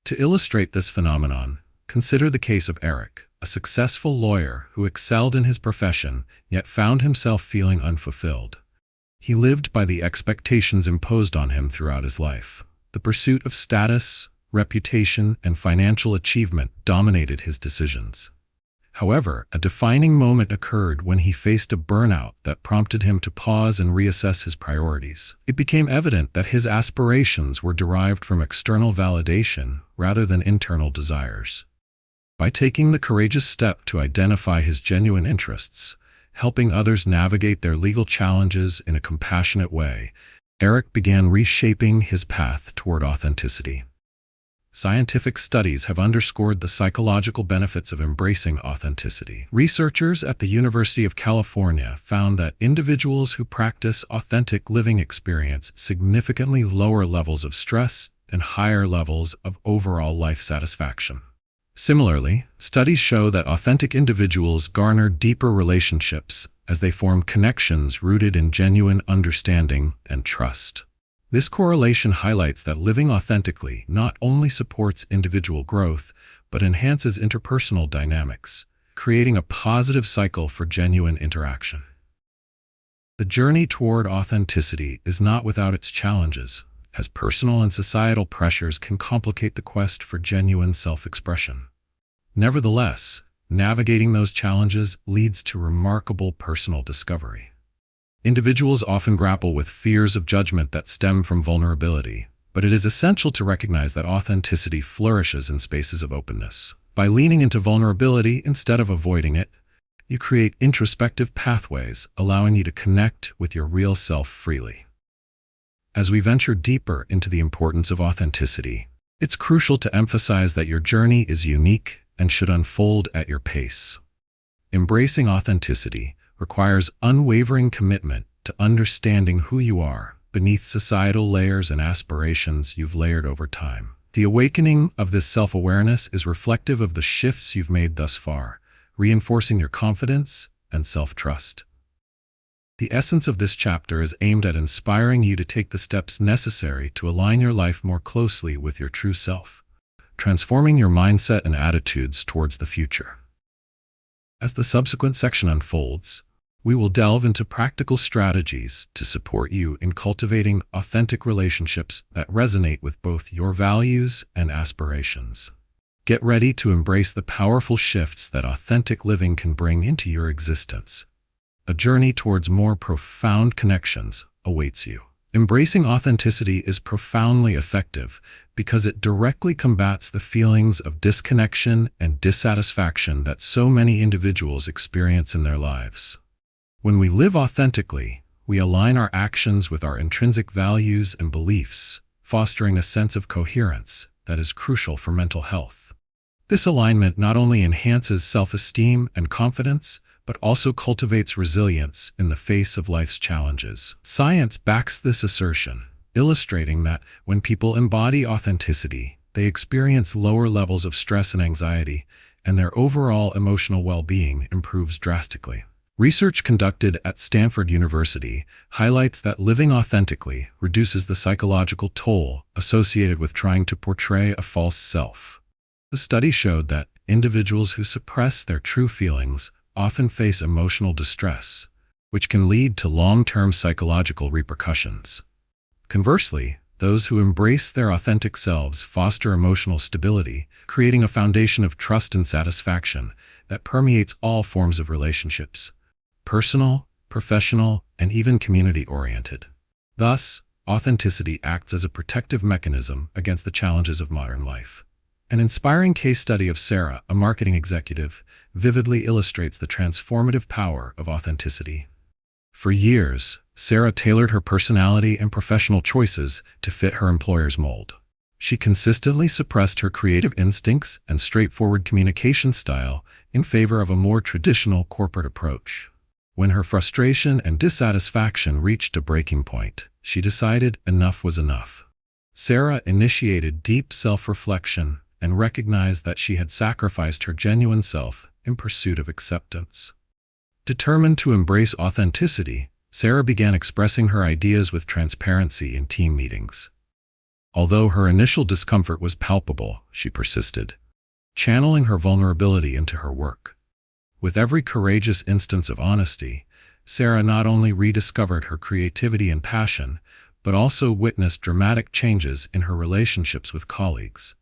To illustrate this phenomenon, consider the case of Eric, a successful lawyer who excelled in his profession yet found himself feeling unfulfilled. He lived by the expectations imposed on him throughout his life. The pursuit of status, reputation, and financial achievement dominated his decisions. However, a defining moment occurred when he faced a burnout that prompted him to pause and reassess his priorities. It became evident that his aspirations were derived from external validation rather than internal desires. By taking the courageous step to identify his genuine interests, helping others navigate their legal challenges in a compassionate way, Eric began reshaping his path toward authenticity. Scientific studies have underscored the psychological benefits of embracing authenticity. Researchers at the University of California found that individuals who practice authentic living experience significantly lower levels of stress and higher levels of overall life satisfaction. Similarly, studies show that authentic individuals garner deeper relationships as they form connections rooted in genuine understanding and trust. This correlation highlights that living authentically not only supports individual growth, but enhances interpersonal dynamics, creating a positive cycle for genuine interaction. The journey toward authenticity is not without its challenges, as personal and societal pressures can complicate the quest for genuine self-expression. Nevertheless, navigating those challenges leads to remarkable personal discovery. Individuals often grapple with fears of judgment that stem from vulnerability, but it is essential to recognize that authenticity flourishes in spaces of openness. By leaning into vulnerability instead of avoiding it, you create introspective pathways, allowing you to connect with your real self freely. As we venture deeper into the importance of authenticity, it's crucial to emphasize that your journey is unique and should unfold at your pace. Embracing authenticity requires unwavering commitment to understanding who you are beneath societal layers and aspirations you've layered over time. The awakening of this self-awareness is reflective of the shifts you've made thus far, reinforcing your confidence and self-trust. The essence of this chapter is aimed at inspiring you to take the steps necessary to align your life more closely with your true self, transforming your mindset and attitudes towards the future. As the subsequent section unfolds, we will delve into practical strategies to support you in cultivating authentic relationships that resonate with both your values and aspirations. Get ready to embrace the powerful shifts that authentic living can bring into your existence, a journey towards more profound connections awaits you. Embracing authenticity is profoundly effective because it directly combats the feelings of disconnection and dissatisfaction that so many individuals experience in their lives. When we live authentically, we align our actions with our intrinsic values and beliefs, fostering a sense of coherence that is crucial for mental health. This alignment not only enhances self-esteem and confidence, but also cultivates resilience in the face of life's challenges. Science backs this assertion, illustrating that when people embody authenticity, they experience lower levels of stress and anxiety, and their overall emotional well-being improves drastically. Research conducted at Stanford University highlights that living authentically reduces the psychological toll associated with trying to portray a false self. The study showed that individuals who suppress their true feelings often face emotional distress, which can lead to long-term psychological repercussions. Conversely, those who embrace their authentic selves foster emotional stability, creating a foundation of trust and satisfaction that permeates all forms of relationships, personal, professional, and even community-oriented. Thus, authenticity acts as a protective mechanism against the challenges of modern life. An inspiring case study of Sarah, a marketing executive, vividly illustrates the transformative power of authenticity. For years, Sarah tailored her personality and professional choices to fit her employer's mold. She consistently suppressed her creative instincts and straightforward communication style in favor of a more traditional corporate approach. When her frustration and dissatisfaction reached a breaking point, she decided enough was enough. Sarah initiated deep self-reflection and recognized that she had sacrificed her genuine self in pursuit of acceptance. Determined to embrace authenticity, Sarah began expressing her ideas with transparency in team meetings. Although her initial discomfort was palpable, she persisted, channeling her vulnerability into her work. With every courageous instance of honesty, Sarah not only rediscovered her creativity and passion, but also witnessed dramatic changes in her relationships with colleagues.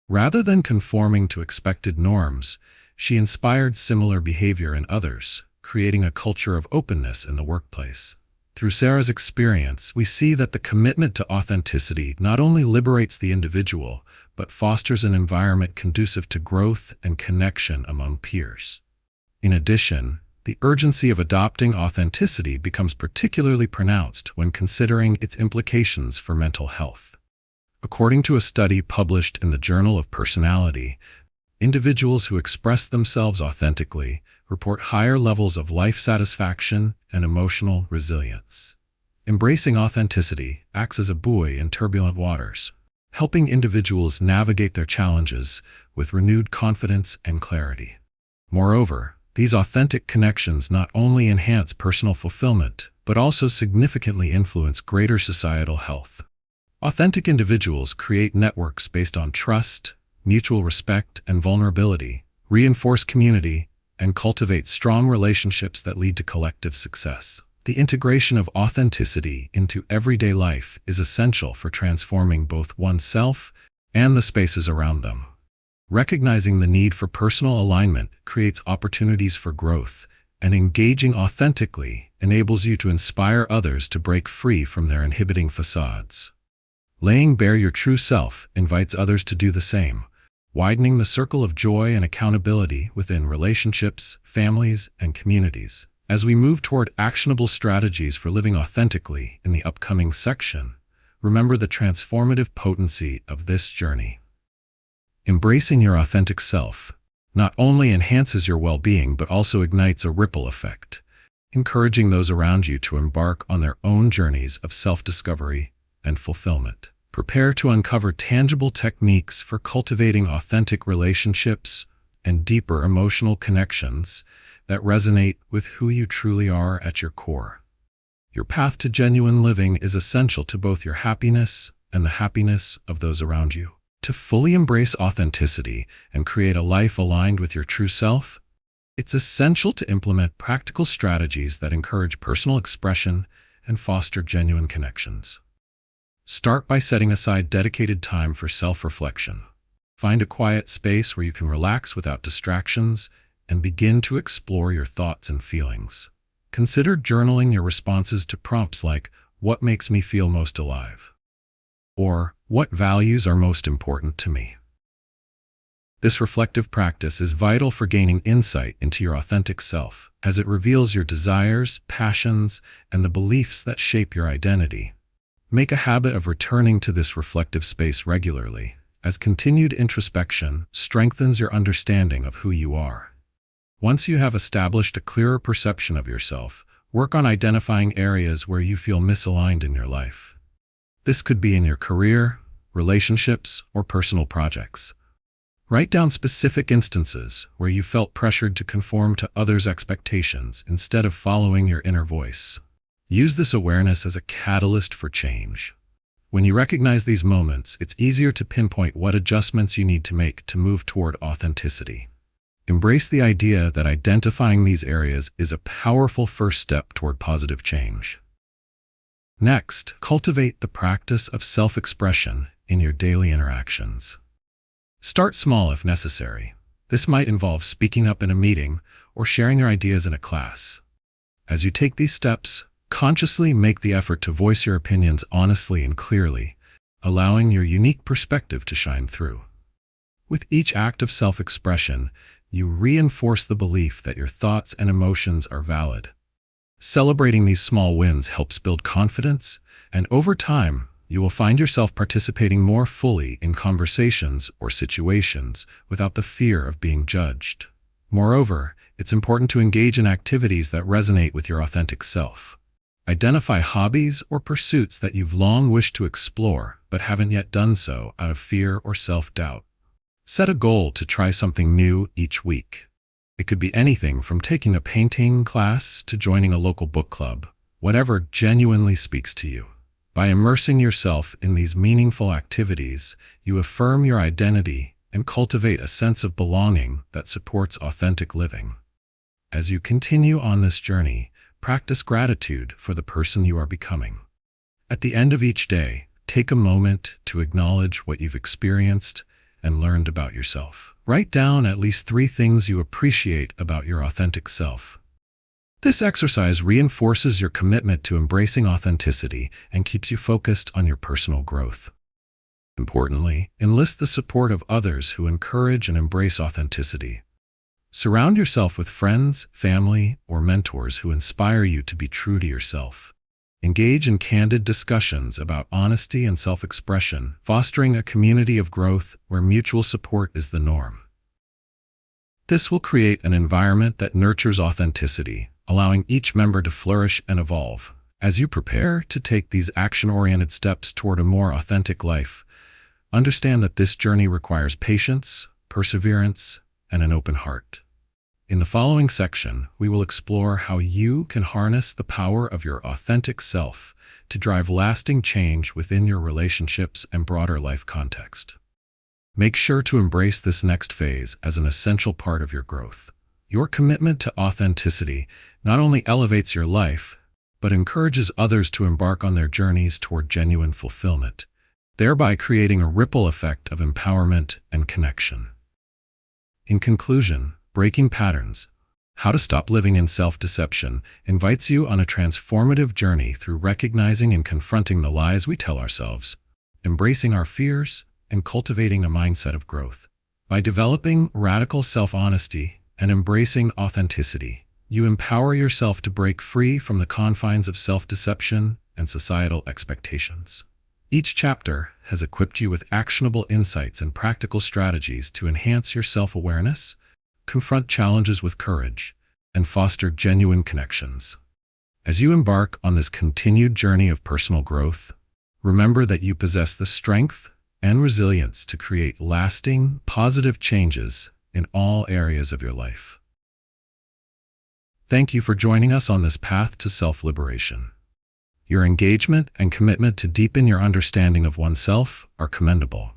Rather than conforming to expected norms, she inspired similar behavior in others, creating a culture of openness in the workplace. Through Sarah's experience, we see that the commitment to authenticity not only liberates the individual, but fosters an environment conducive to growth and connection among peers. In addition, the urgency of adopting authenticity becomes particularly pronounced when considering its implications for mental health. According to a study published in the Journal of Personality, individuals who express themselves authentically report higher levels of life satisfaction and emotional resilience. Embracing authenticity acts as a buoy in turbulent waters, helping individuals navigate their challenges with renewed confidence and clarity. Moreover, these authentic connections not only enhance personal fulfillment, but also significantly influence greater societal health. Authentic individuals create networks based on trust, mutual respect, and vulnerability, reinforce community, and cultivate strong relationships that lead to collective success. The integration of authenticity into everyday life is essential for transforming both oneself and the spaces around them. Recognizing the need for personal alignment creates opportunities for growth, and engaging authentically enables you to inspire others to break free from their inhibiting facades. Laying bare your true self invites others to do the same, widening the circle of joy and accountability within relationships, families, and communities. As we move toward actionable strategies for living authentically in the upcoming section, remember the transformative potency of this journey. Embracing your authentic self not only enhances your well-being but also ignites a ripple effect, encouraging those around you to embark on their own journeys of self-discovery and fulfillment. Prepare to uncover tangible techniques for cultivating authentic relationships and deeper emotional connections that resonate with who you truly are at your core. Your path to genuine living is essential to both your happiness and the happiness of those around you. To fully embrace authenticity and create a life aligned with your true self, it's essential to implement practical strategies that encourage personal expression and foster genuine connections. Start by setting aside dedicated time for self-reflection. Find a quiet space where you can relax without distractions and begin to explore your thoughts and feelings. consider journaling your responses to prompts like, "What makes me feel most alive?" or "What values are most important to me?" This reflective practice is vital for gaining insight into your authentic self, as it reveals your desires, passions, and the beliefs that shape your identity. Make a habit of returning to this reflective space regularly, as continued introspection strengthens your understanding of who you are. Once you have established a clearer perception of yourself, work on identifying areas where you feel misaligned in your life. This could be in your career, relationships, or personal projects. Write down specific instances where you felt pressured to conform to others' expectations instead of following your inner voice. Use this awareness as a catalyst for change. When you recognize these moments, it's easier to pinpoint what adjustments you need to make to move toward authenticity. Embrace the idea that identifying these areas is a powerful first step toward positive change. Next, cultivate the practice of self-expression in your daily interactions. Start small if necessary. This might involve speaking up in a meeting or sharing your ideas in a class. As you take these steps, consciously make the effort to voice your opinions honestly and clearly, allowing your unique perspective to shine through. With each act of self-expression, you reinforce the belief that your thoughts and emotions are valid. Celebrating these small wins helps build confidence, and over time, you will find yourself participating more fully in conversations or situations without the fear of being judged. Moreover, it's important to engage in activities that resonate with your authentic self. Identify hobbies or pursuits that you've long wished to explore but haven't yet done so out of fear or self-doubt. Set a goal to try something new each week. It could be anything from taking a painting class to joining a local book club, whatever genuinely speaks to you. By immersing yourself in these meaningful activities, you affirm your identity and cultivate a sense of belonging that supports authentic living. As you continue on this journey, practice gratitude for the person you are becoming. At the end of each day, take a moment to acknowledge what you've experienced and learned about yourself. Write down at least 3 things you appreciate about your authentic self. This exercise reinforces your commitment to embracing authenticity and keeps you focused on your personal growth. Importantly, enlist the support of others who encourage and embrace authenticity. Surround yourself with friends, family, or mentors who inspire you to be true to yourself. Engage in candid discussions about honesty and self-expression, fostering a community of growth where mutual support is the norm. This will create an environment that nurtures authenticity, allowing each member to flourish and evolve. As you prepare to take these action-oriented steps toward a more authentic life, understand that this journey requires patience, perseverance, and an open heart. In the following section, we will explore how you can harness the power of your authentic self to drive lasting change within your relationships and broader life context. Make sure to embrace this next phase as an essential part of your growth. Your commitment to authenticity not only elevates your life, but encourages others to embark on their journeys toward genuine fulfillment, thereby creating a ripple effect of empowerment and connection. In conclusion, Breaking Patterns: How to Stop Living in Self-Deception invites you on a transformative journey through recognizing and confronting the lies we tell ourselves, embracing our fears, and cultivating a mindset of growth. By developing radical self-honesty and embracing authenticity, you empower yourself to break free from the confines of self-deception and societal expectations. Each chapter has equipped you with actionable insights and practical strategies to enhance your self-awareness, confront challenges with courage, and foster genuine connections. As you embark on this continued journey of personal growth, remember that you possess the strength and resilience to create lasting, positive changes in all areas of your life. Thank you for joining us on this path to self-liberation. Your engagement and commitment to deepen your understanding of oneself are commendable.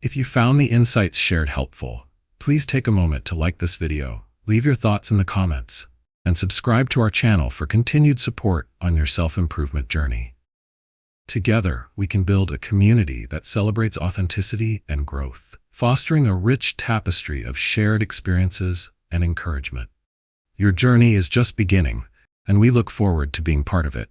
If you found the insights shared helpful, please take a moment to like this video, leave your thoughts in the comments, and subscribe to our channel for continued support on your self-improvement journey. Together, we can build a community that celebrates authenticity and growth, fostering a rich tapestry of shared experiences and encouragement. Your journey is just beginning, and we look forward to being part of it.